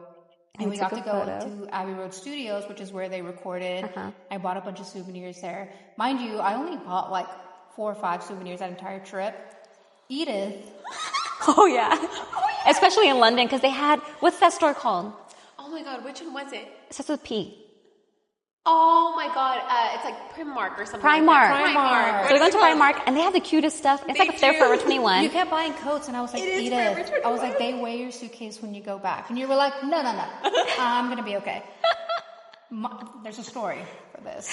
And we got to go to Abbey Road Studios, which is where they recorded. I bought a bunch of souvenirs there. Mind you, I only bought like 4 or 5 souvenirs that entire trip. Edith. Oh, yeah. Especially in London, because they had, what's that store called? Oh my God, which one was it? It starts with P. Oh my God, it's like Primark or something. Primark. Like that. So we went to Primark, and they have the cutest stuff. It's like they're Forever 21. You kept buying coats, and I was like, It is Edith. Forever 21. I was like, they weigh your suitcase when you go back. And you were like, no. I'm going to be okay. There's a story for this.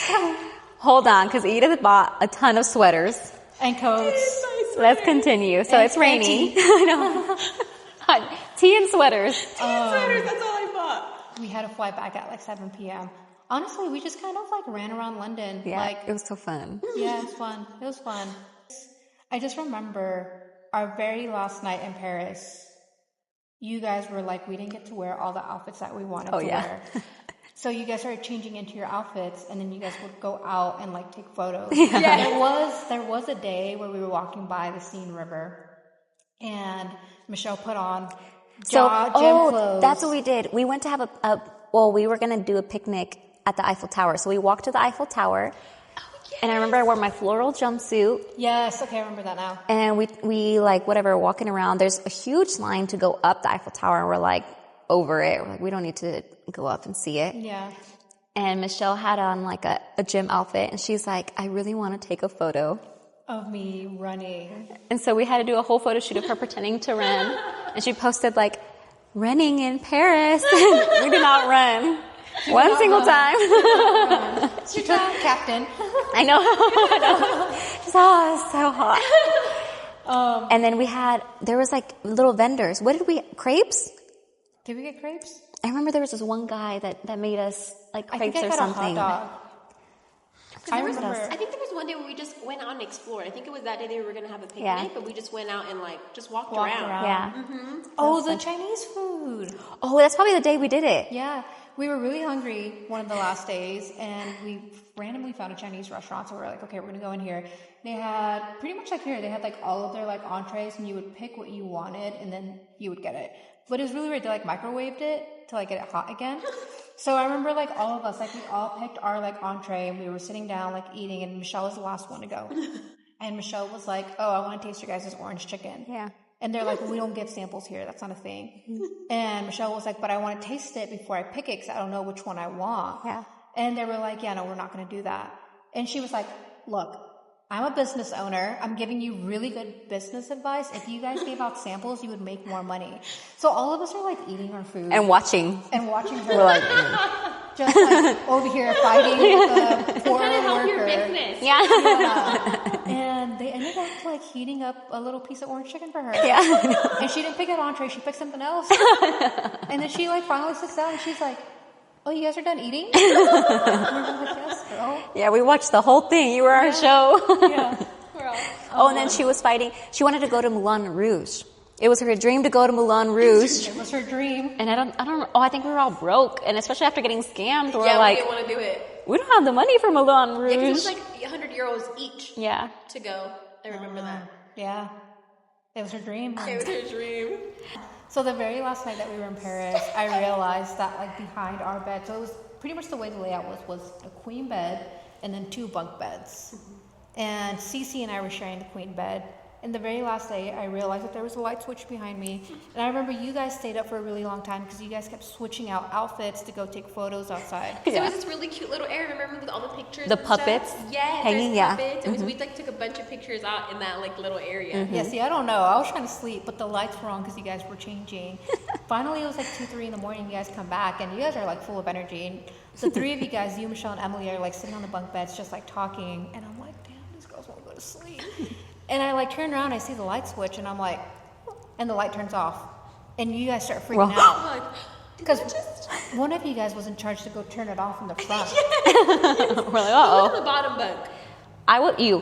Hold on, because Edith bought a ton of sweaters. And coats. Let's continue. So it's raining. I know. Tea and sweaters. Sweaters, that's all I bought. We had to fly back at like 7 p.m. Honestly, we just kind of like ran around London. Yeah, Like, it was so fun. yeah, it was fun. It was fun. I just remember our very last night in Paris. You guys were like, we didn't get to wear all the outfits that we wanted to wear. So you guys started changing into your outfits, and then you guys would go out and like take photos. Yeah. There was a day where we were walking by the Seine River, and Michelle put on gym clothes. That's what we did. We went to have we were going to do a picnic at the Eiffel Tower. So we walked to the Eiffel Tower. And I remember I wore my floral jumpsuit. Yes, okay, I remember that now. And we like, whatever, walking around. There's a huge line to go up the Eiffel Tower, and we're like, over it. We're like, we don't need to go up and see it. Yeah. And Michelle had on like a gym outfit, and she's like, I really want to take a photo Of me running. And so we had to do a whole photo shoot of her pretending to run. And she posted like, running in Paris. We did not run. One single time. She took Captain. I know. Just, it's so hot. And then there was like little vendors. What did we, crepes? Did we get crepes? I remember there was this one guy that made us like I crepes think I or got something. a hot dog. I remember. I think there was one day where we just went out and explored. I think it was that day they were going to have a picnic, Yeah. but we just went out and like just walked Walked around. around. Yeah. Oh, the Chinese food. Oh, that's probably the day we did it. Yeah. We were really hungry one of the last days, and we randomly found a Chinese restaurant. So we were like, okay, we're going to go in here. They had, pretty much like here, they had like all of their like entrees, and you would pick what you wanted, and then you would get it. But it was really weird. They like microwaved it to like get it hot again. So I remember like all of us, like we all picked our like entree, and we were sitting down like eating, and Michelle was the last one to go. And Michelle was like, oh, I want to taste your guys' orange chicken. Yeah. And they're like, well, we don't give samples here. That's not a thing. And Michelle was like, but I want to taste it before I pick it because I don't know which one I want. Yeah. And they were like, yeah, no, we're not going to do that. And she was like, look, I'm a business owner. I'm giving you really good business advice. If you guys gave out samples, you would make more money. So all of us are like eating our food. And watching. And watching her. We're like, just like over here fighting with a poor Trying to help your worker. business. yeah. And they ended up like heating up a little piece of orange chicken for her. Yeah. And she didn't pick an entree, she picked something else. And then she like finally sits down and she's like, oh, you guys are done eating? And we were like, yes, girl. Yeah, we watched the whole thing. You were our show. Yeah. Oh, and then she was fighting. She wanted to go to Moulin Rouge. It was her dream to go to Moulin Rouge. It was her dream. And I think we were all broke. And especially after getting scammed, we're Yeah, like, we didn't want to do it. we don't have the money for Moulin Rouge. Yeah, 'cause it was like 100 euros each Yeah. to go. I remember that. Yeah. It was her dream. It was her dream. So the very last night that we were in Paris, I realized that like behind our bed, so it was pretty much the way the layout was a queen bed and then 2 bunk beds. And Cece and I were sharing the queen bed. And the very last day, I realized that there was a light switch behind me. And I remember you guys stayed up for a really long time because you guys kept switching out outfits to go take photos outside. Because it was this really cute little area, remember, with all the pictures The and puppets stuff? Yes, hanging, there's yeah. puppets. It was, we like took a bunch of pictures out in that like little area. Yeah, see, I don't know. I was trying to sleep, but the lights were on because you guys were changing. Finally, it was like 2, 3 in the morning. You guys come back, and you guys are like full of energy. And the 3 of you guys, you, Michelle, and Emily, are like sitting on the bunk beds, just like talking. And I'm like, damn, these girls won't go to sleep. And I like turn around, I see the light switch, and I'm like, and the light turns off, and you guys start freaking out Like, because one of you guys was in charge to go turn it off in the front. We're like, who was uh-oh. on the bottom bunk?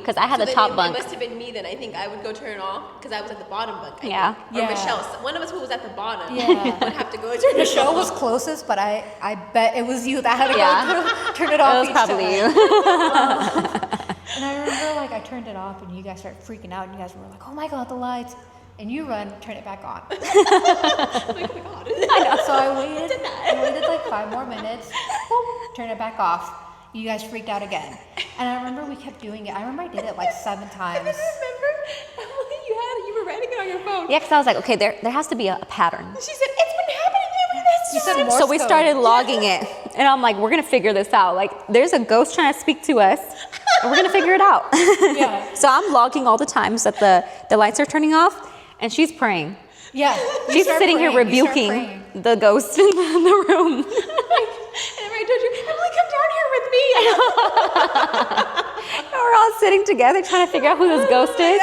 Because I had So the then top it bunk. must have been me then. I think I would go turn it off because I was at the bottom bunk. I Yeah. think. Or Yeah. Michelle. One of us who was at the bottom Yeah. would have to go turn it Michelle off. was closest, but I bet it was you that had to Yeah. go through, turn it off. It was each probably time. you. And I remember like I turned it off, and you guys started freaking out, and you guys were like, "Oh my god, the lights!" And you run, turn it back on. Like, oh my god. I know. So I waited like 5 more minutes, boom, turn it back off. You guys freaked out again. And I remember we kept doing it. I remember I did it like 7 times. Remember? You were writing it on your phone. Yeah, because I was like, okay, there has to be a pattern. She said, it's been happening every this You said time. Morse So we code. started logging it. And I'm like, we're going to figure this out. Like, there's a ghost trying to speak to us, and we're going to figure it out. Yeah. So I'm logging all the times that the lights are turning off, and she's praying. Yeah. you She's start sitting here praying. You start rebuking praying. the ghost in the room. And I told you, Emily, come down here with me. And we're all sitting together trying to figure out who this ghost is.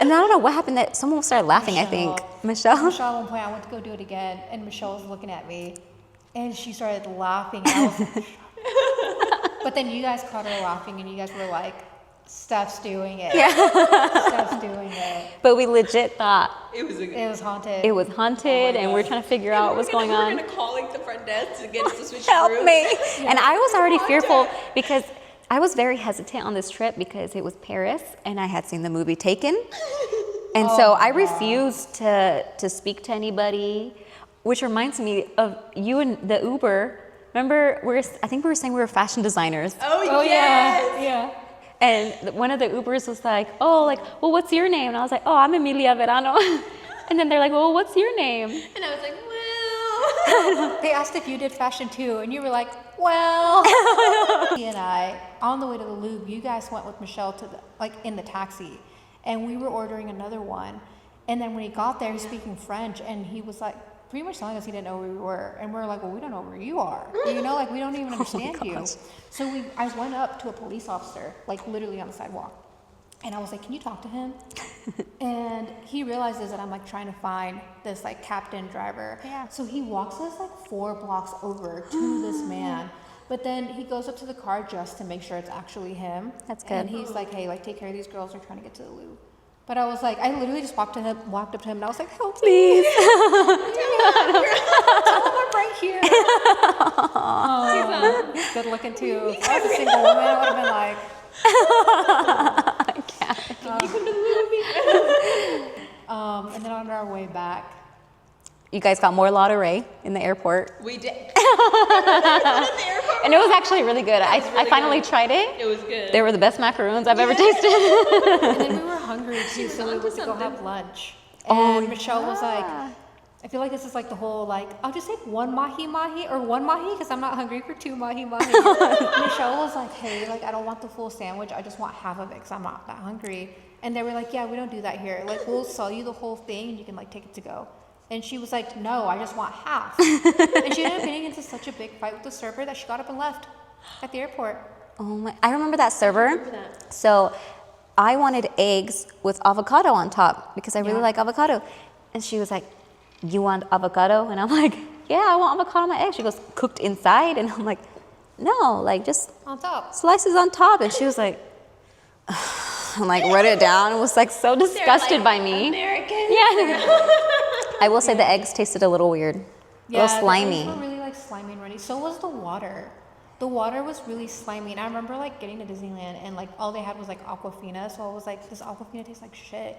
And I don't know what happened, that someone started laughing, I think. Michelle? Michelle, at one point, I went to go do it again, and Michelle was looking at me, and she started laughing. I was like, but then you guys caught her laughing, and you guys were like, Stef's doing it. Yeah. Stef's doing it. But we legit thought It was a good. It was haunted. it was haunted, and we're trying to figure out what's going on. We're going to call like the front desk to get us to switch Help rooms. me. And I was already fearful because I was very hesitant on this trip because it was Paris and I had seen the movie Taken. And so I refused to speak to anybody, which reminds me of you and the Uber. Remember, I think we were saying we were fashion designers. Oh, yes. yeah. And one of the Ubers was like, oh, like, well, what's your name? And I was like, oh, I'm Emilia Verano. And then they're like, well, what's your name? And I was like, well. They asked if you did fashion too, and you were like, well. He and I, on the way to the Louvre, you guys went with Michelle to in the taxi, and we were ordering another one. And then when he got there, he's speaking French, and he was like, pretty much telling us he didn't know where we were. And we're like, well, we don't know where you are. You know, like, we don't even understand you. So I went up to a police officer, like, literally on the sidewalk. And I was like, can you talk to him? And he realizes that I'm, like, trying to find this, like, captain driver. Yeah. So he walks us, like, 4 blocks over to this man. But then he goes up to the car just to make sure it's actually him. That's good. And he's like, hey, like, take care of these girls. They're trying to get to the Louvre. But I was like, I literally just walked up to him, and I was like, help me. Please. Tell him I'm right here. Oh, he's good looking too. If I was a single woman, I would have been like, and then on our way back, You guys got more Lottery in the airport. We did. And it was actually really good. I finally tried it. It was good. They were the best macaroons I've ever tasted. and then we were hungry too, so we went to go have lunch. And Michelle was like, I feel like this is like the whole, like, I'll just take 1 mahi or 1 mahi because I'm not hungry for 2 mahi. Michelle was like, hey, like, I don't want the full sandwich. I just want half of it because I'm not that hungry. And they were like, yeah, we don't do that here. Like, we'll sell you the whole thing and you can, like, take it to go. And she was like, no, I just want half. And she ended up getting into such a big fight with the server that she got up and left at the airport. Oh my, I remember that server. remember that. So I wanted eggs with avocado on top because I really like avocado. And she was like, you want avocado? And I'm like, yeah, I want avocado on my eggs. She goes, cooked inside? And I'm like, no, like just On top. slices on top. And she was like, I'm like, wrote it down and was like so disgusted by me. American. Yeah. I will say the eggs tasted a little weird. A little slimy. The eggs were really like slimy and runny. So was the water. The water was really slimy. And I remember like getting to Disneyland and like all they had was like Aquafina. So I was like, this Aquafina tastes like shit.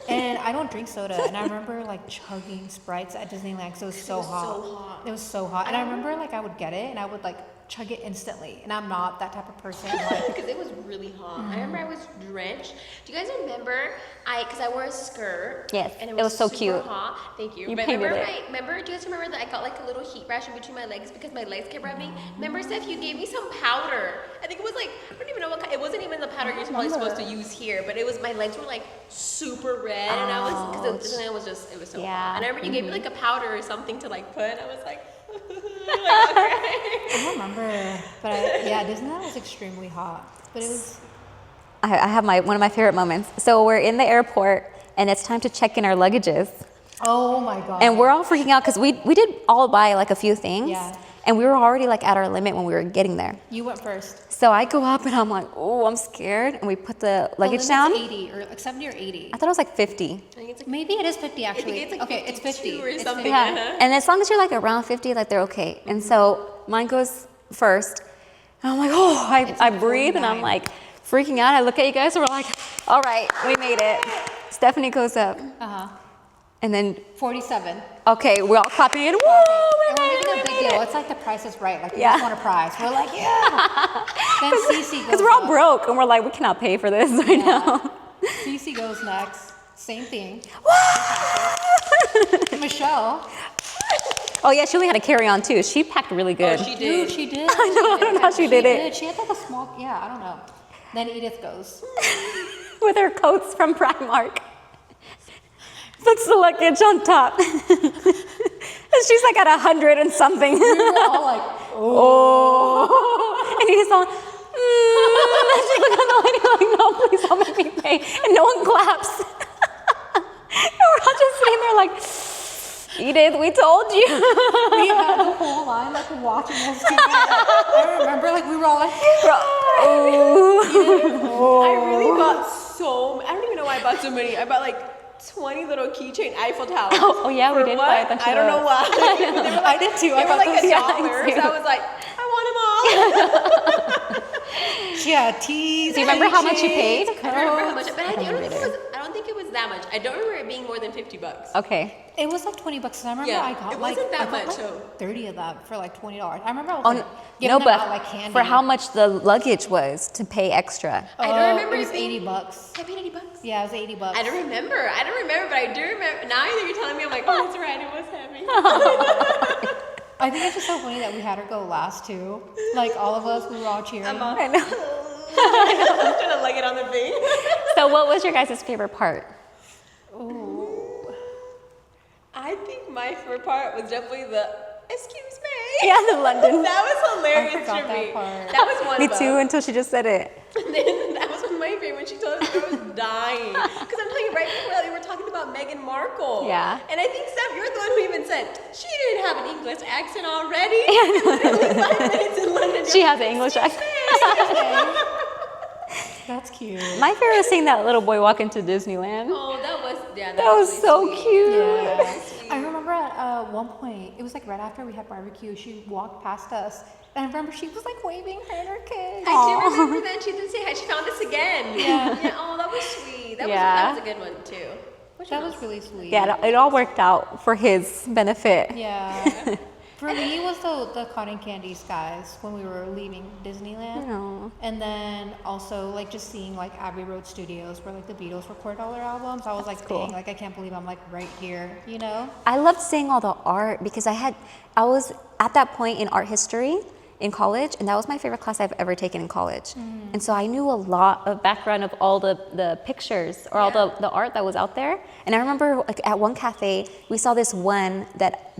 And I don't drink soda. And I remember like chugging Sprites at Disneyland because it was so hot. It was so hot. And I remember like I would get it and I would like chug it instantly. And I'm not that type of person. Like, Because it was really hot. I remember I was drenched. Do you guys remember? Because I wore a skirt. Yes, And it was so super cute. hot. Thank you. You But painted remember, it. do you guys remember that I got like a little heat rash in between my legs because my legs kept rubbing? Remember, Steph, you gave me some powder. I think it was like, I don't even know what kind. It wasn't even the powder you're probably supposed to use here, but it was, my legs were like super red. And I was, because it was just, it was so hot. And I remember you gave me like a powder or something to like put. I was like, I don't remember. But yeah, Disneyland was extremely hot. But it was. I have one of my favorite moments. So we're in the airport and it's time to check in our luggages. Oh my God. And we're all freaking out because we did all buy like a few things. Yeah. And we were already like at our limit when we were getting there. You went first. So I go up and I'm like, oh, I'm scared. And we put the luggage down. 80 or like 70 or 80. I thought it was like 50. I think it's like, Maybe it is 50 I actually. think it's like okay, it's 50 52 or It's something. 50. Yeah. And as long as you're like around 50, like they're okay. And so mine goes first. And I'm like, oh, I breathe and I'm 49. like freaking out. I look at you guys and we're like, all right, we made it. Stephanie goes up. And then, 47. okay, we're all clapping and woo, And we we're made it, making a we big made deal. it. It's like the Price is Right. Like we Yeah. just want a prize. We're like, yeah. Then Cece goes. Because we're all up. broke and we're like, we cannot pay for this right now. Cece goes next. Same thing. Michelle. Oh yeah, she only had a carry-on too. She packed really good. she Dude, did. she did. I don't know how she did it. She had like a small. Yeah, I don't know. Then Edith goes. With her coats from Primark. Puts the luggage on top. And she's like at 100 and something. We were all like, And he's all, And she looked at the lady like, no, please don't make me pay. And no one claps. And we're all just sitting there like, Edith, we told you. we had the whole line like watching us do that. I remember like we were all like, I really bought I don't even know why I bought so many. I bought like 20 little keychain Eiffel Towers. Oh, yeah, we For did what? buy a bunch of I don't know those. why. They were I did too. I They were got like those. $1. So I was like, I want them all. She had teas. Do you remember how much you paid? I don't remember how much, but I remember don't think it was that much. I don't remember it being more than $50. Okay. It was like $20. And I remember Yeah, I got it like, wasn't that I got much, like so. 30 of them for like $20. I remember I was Oh, like, giving no, them but out like candy. for how much the luggage was to pay extra. I don't remember it was it being- $80. I paid $80. Yeah, it was $80. I don't remember, but I do remember. Now that you're telling me, I'm like, oh, that's right, it was heavy. I think it's just so funny that we had her go last too. Like all of us, we were all cheering. I know. I'm trying to leg it on the thing. So what was your guys' favorite part? I I think my favorite part was definitely the excuse me. Yeah, the London. That was hilarious I forgot to that me. part. That was one Me of too, them. until she just said it. And then that was one of my favorite when she told us I was dying. Because I'm telling you, right before that, we were talking about Meghan Markle. Yeah. And I think, Steph, you're the one who even said, she didn't have an English accent already. And literally 5 minutes in London. She has an English accent. That's cute. My favorite was seeing that little boy walk into Disneyland. Oh, that That was really so sweet. cute. Yeah. I remember at one point, it was like right after we had barbecue, she walked past us. And I remember she was like waving her and her kids. I do remember that. She did say hi. She found us again. Yeah. Oh, that was sweet. That was a good one, too. That was really sweet. Yeah, it all worked out for his benefit. Yeah. For me, it was the cotton candy skies when we were leaving Disneyland. Aw. And then also like just seeing like Abbey Road Studios where like the Beatles recorded all their albums. I was like, cool. dang, like I can't believe I'm like right here, you know? I loved seeing all the art because I was at that point in art history in college, and that was my favorite class I've ever taken in college. And so I knew a lot of background of all the pictures or all the art that was out there. And I remember like at one cafe, we saw this one that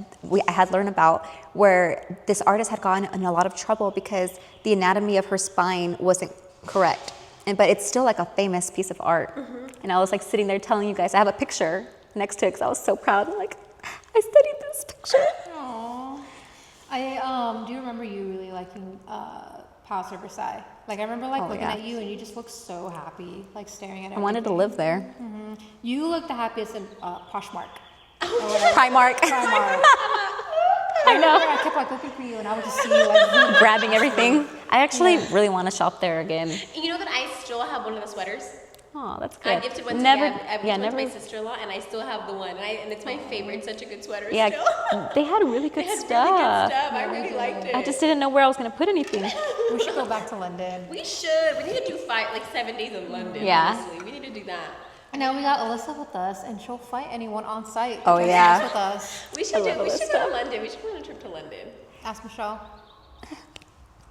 I had learned about where this artist had gotten in a lot of trouble because the anatomy of her spine wasn't correct. But it's still like a famous piece of art. And I was like sitting there telling you guys, I have a picture next to it because I was so proud. I'm like, I studied this picture. Aww. Do you remember you really liking Palace of Versailles? Like I remember like looking at you and you just looked so happy, like staring at everything. I wanted to live there. You looked the happiest in Poshmark. Primark. Primark. I know. I kept like looking for you and I would just see you like Grabbing everything. I actually really want to shop there again. You know that I still have one of the sweaters? Oh, that's good. I gifted one to my sister-in-law, and I still have the one. And it's my favorite. It's such a good sweater Yeah, still. they had really good It had stuff. really good stuff. I really liked it. I just didn't know where I was going to put anything. we should go back to London. We should. We need to do 7 days in London. Yeah. Honestly. We need to do that. And now we got Alyssa with us and she'll fight anyone on site. Oh, Just yeah. dance with us. We should love go to Alyssa. London. We should go on a trip to London. Ask Michelle.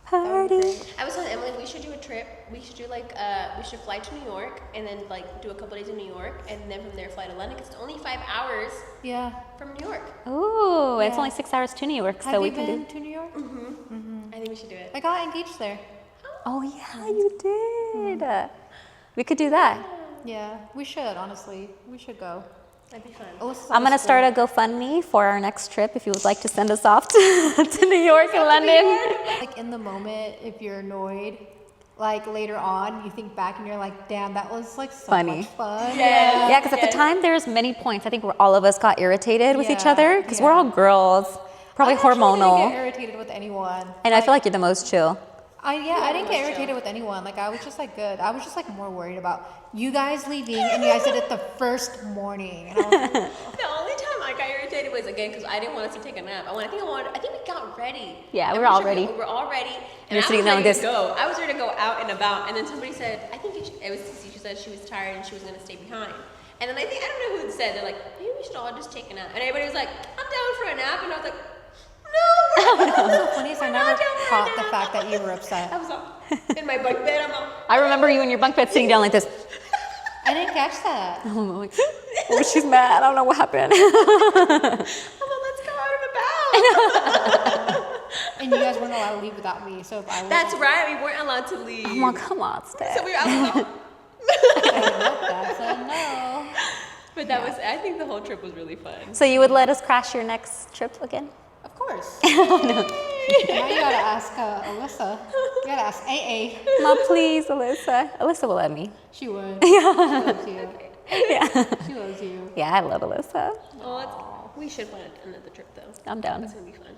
Party. I was telling Emily we should do a trip. We should do we should fly to New York and then like do a couple days in New York and then from there fly to London because it's only 5 hours Yeah. from New York. Ooh, it's Yeah. only 6 hours to New York, so Have we you can been do. to New York? I think we should do it. I got engaged there. Oh yeah, you did. We could do that. Yeah, we should, honestly. We should go. That'd be fun. Alyssa's I'm gonna start a GoFundMe for our next trip if you would like to send us off to New York and London. like in the moment, if you're annoyed, like later on, you think back and you're like, damn, that was like so Funny. much fun. Yeah, because at the time there's many points. I think all of us got irritated with each Yeah, other because we're yeah. all girls, probably I actually didn't hormonal, get irritated with anyone. and I feel like you're the most chill. I didn't get irritated with anyone. Like I was just like good. I was just like more worried about you guys leaving, and you guys did it the first morning. And I was like, The only time I got irritated was again because I didn't want us to take a nap. I think we got ready. Yeah, I'm we were all pretty ready. sure we were all ready. And You're I sitting was there like ready this. to go. I was ready to go out and about, and then somebody said, I think it was Cece. She said she was tired and she was gonna stay behind. And then I don't know who said, they're like, maybe we should all just take a nap. And everybody was like, I'm down for a nap, and I was like, no. what's so funny is I never not down for a caught the nap. fact that you were upset. I was all in my bunk bed. I'm all, I remember you in your bunk bed sitting down like this. I didn't catch that. I'm like, oh, she's mad. I don't know what happened. I'm all, let's go out and about. And you guys weren't allowed to leave without me. So if I was That's right. We weren't allowed to leave. I'm like, come on, Steph. So we were out. that, so no. But I think the whole trip was really fun. So you would let us crash your next trip again? Of course. Now you gotta ask Alyssa. You gotta ask AA. No, please, Alyssa. Alyssa will let me. She would. She loves you. Yeah. She loves you. Yeah, I love Alyssa. We should plan another trip though. I'm down. It's gonna be fun.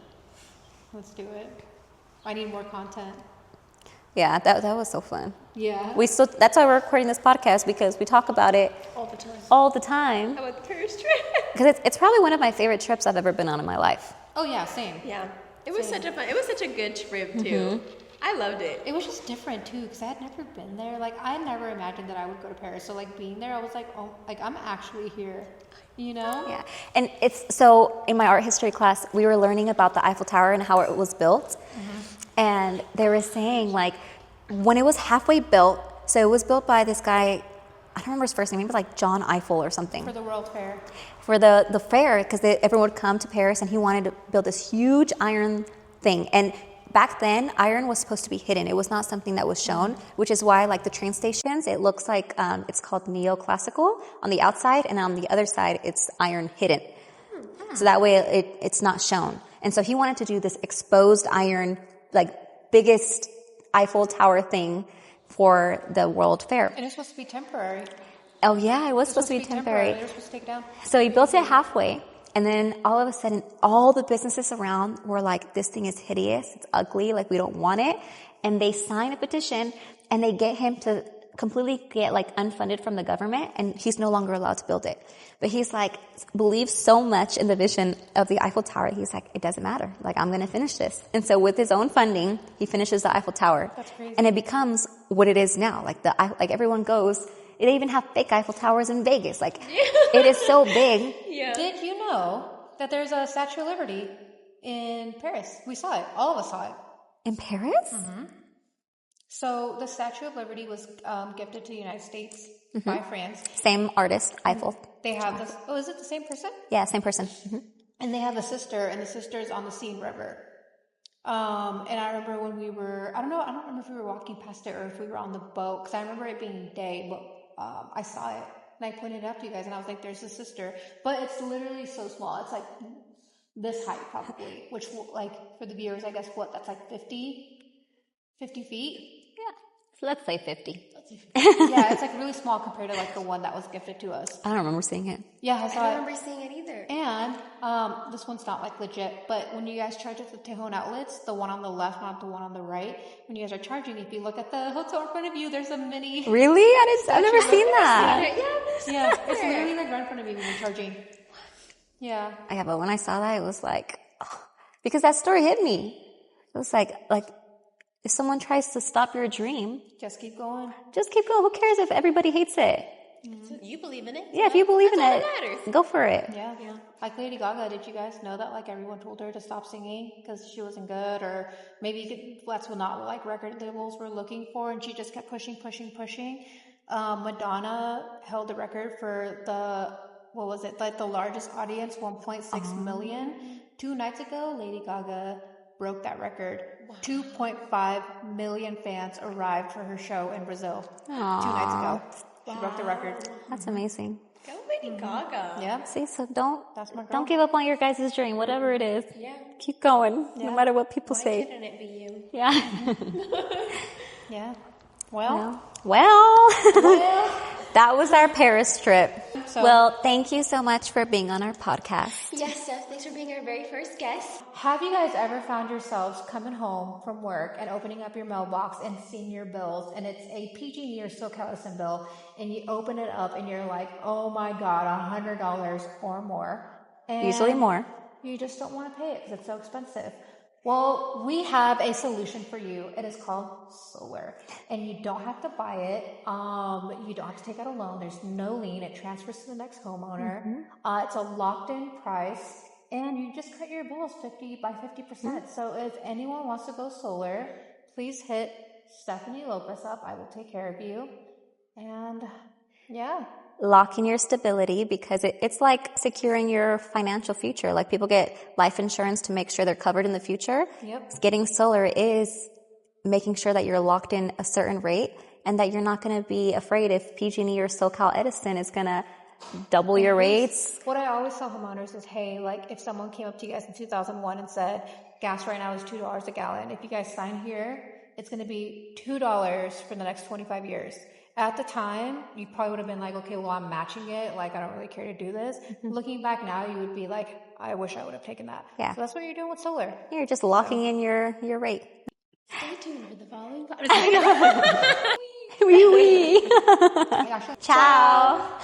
Let's do it. I need more content. Yeah, that was so fun. Yeah. That's why we're recording this podcast, because we talk about it All the time. all the time. How about the Paris trip? Because it's probably one of my favorite trips I've ever been on in my life. Oh yeah, same. Yeah. It was such a good trip too. I loved it. It was just different too, because I had never been there. Like I never imagined that I would go to Paris. So like being there, I was like, oh, like I'm actually here. You know? Yeah, and it's so in my art history class, we were learning about the Eiffel Tower and how it was built. And they were saying like when it was halfway built, so it was built by this guy, I don't remember his first name. He was like John Eiffel or something. For the World Fair. For the fair, because everyone would come to Paris, and he wanted to build this huge iron thing. And back then, iron was supposed to be hidden. It was not something that was shown, which is why, like the train stations, it looks like it's called neoclassical on the outside, and on the other side, it's iron hidden. So that way, it's not shown. And so he wanted to do this exposed iron, like biggest Eiffel Tower thing for the World Fair. And it's supposed to be temporary. Oh yeah, it was supposed to be temporary. They were supposed to take it down. So he built it halfway, and then all of a sudden, all the businesses around were like, this thing is hideous, it's ugly, like we don't want it. And they sign a petition, and they get him to completely get like unfunded from the government, and he's no longer allowed to build it. But he's like, believes so much in the vision of the Eiffel Tower, he's like, it doesn't matter. Like, I'm going to finish this. And so with his own funding, he finishes the Eiffel Tower. That's crazy. And it becomes what it is now. Like everyone goes, they even have fake Eiffel Towers in Vegas. Like, it is so big. Yeah. Did you know that there's a Statue of Liberty in Paris? We saw it. All of us saw it. In Paris? Mm-hmm. So the Statue of Liberty was gifted to the United States by France. Same artist, Eiffel. They have this. Oh, is it the same person? Yeah, same person. Mm-hmm. And they have a sister, and the sister's on the Seine River. And I remember when we were, I don't remember if we were walking past it or if we were on the boat, because I remember it being day, but I saw it, and I pointed it out to you guys, and I was like, there's a sister. But it's literally so small. It's like this height, probably, which, like, for the viewers, I guess, that's like 50 feet? Yeah. So let's say 50. Yeah, it's like really small compared to like the one that was gifted to us. I don't remember seeing it. Yeah, I I saw don't it. remember seeing it either. And this one's not like legit, but when you guys charge at the Tejon outlets, the one on the left, not the one on the right, when you guys are charging, if you look at the hotel in front of you, there's a mini. Really? I've never seen that. Yeah, it's literally like right in front of you when you're charging. Yeah. Yeah, but when I saw that, it was like, oh, because that story hit me. It was like if someone tries to stop your dream, Just keep going. just keep going. Who cares if everybody hates it? You believe in it? Yeah, if you believe in That's it, all that matters. go for it. Yeah. Like Lady Gaga, did you guys know that like everyone told her to stop singing because she wasn't good, or maybe that's what not like record labels were looking for, and she just kept pushing. Madonna held the record for the largest audience, 1.6 million. 2 nights ago, Lady Gaga broke that record. Wow. 2.5 million fans arrived for her show in Brazil 2 nights ago. She broke the record. That's amazing. Go Lady Gaga. Yeah. See, so That's my girl. don't give up on your guys' dream, whatever it is. Yeah. Keep going, no matter what people Why say. couldn't it be you? Yeah. Yeah. Well. Well, that was our Paris trip. So- Well, thank you so much for being on our podcast. Yes, Steph, thanks for being our very first guest. Have you guys ever found yourselves coming home from work and opening up your mailbox and seeing your bills, and it's a PG&E or SoCal Edison bill, and you open it up and you're like, oh my God, $100 or more. And Usually more. you just don't want to pay it because it's so expensive. Well, we have a solution for you. It is called solar, and you don't have to buy it. You don't have to take out a loan. There's no lien. It transfers to the next homeowner. It's a locked-in price, and you just cut your bills 50 by 50%. So if anyone wants to go solar, please hit Stephanie Lopez up. I will take care of you. And yeah. Lock in your stability, because it's like securing your financial future. Like, people get life insurance to make sure they're covered in the future. Yep. Getting solar is making sure that you're locked in a certain rate, and that you're not going to be afraid if PG&E or SoCal Edison is going to double your rates. What I always tell homeowners is, hey, like if someone came up to you guys in 2001 and said, gas right now is $2 a gallon. If you guys sign here, it's going to be $2 for the next 25 years. At the time, you probably would have been like, okay, well, I'm matching it. Like, I don't really care to do this. Looking back now, you would be like, I wish I would have taken that. Yeah. So that's what you're doing with solar. You're just locking in your rate. Stay tuned for the following Wee wee. Actually, Ciao.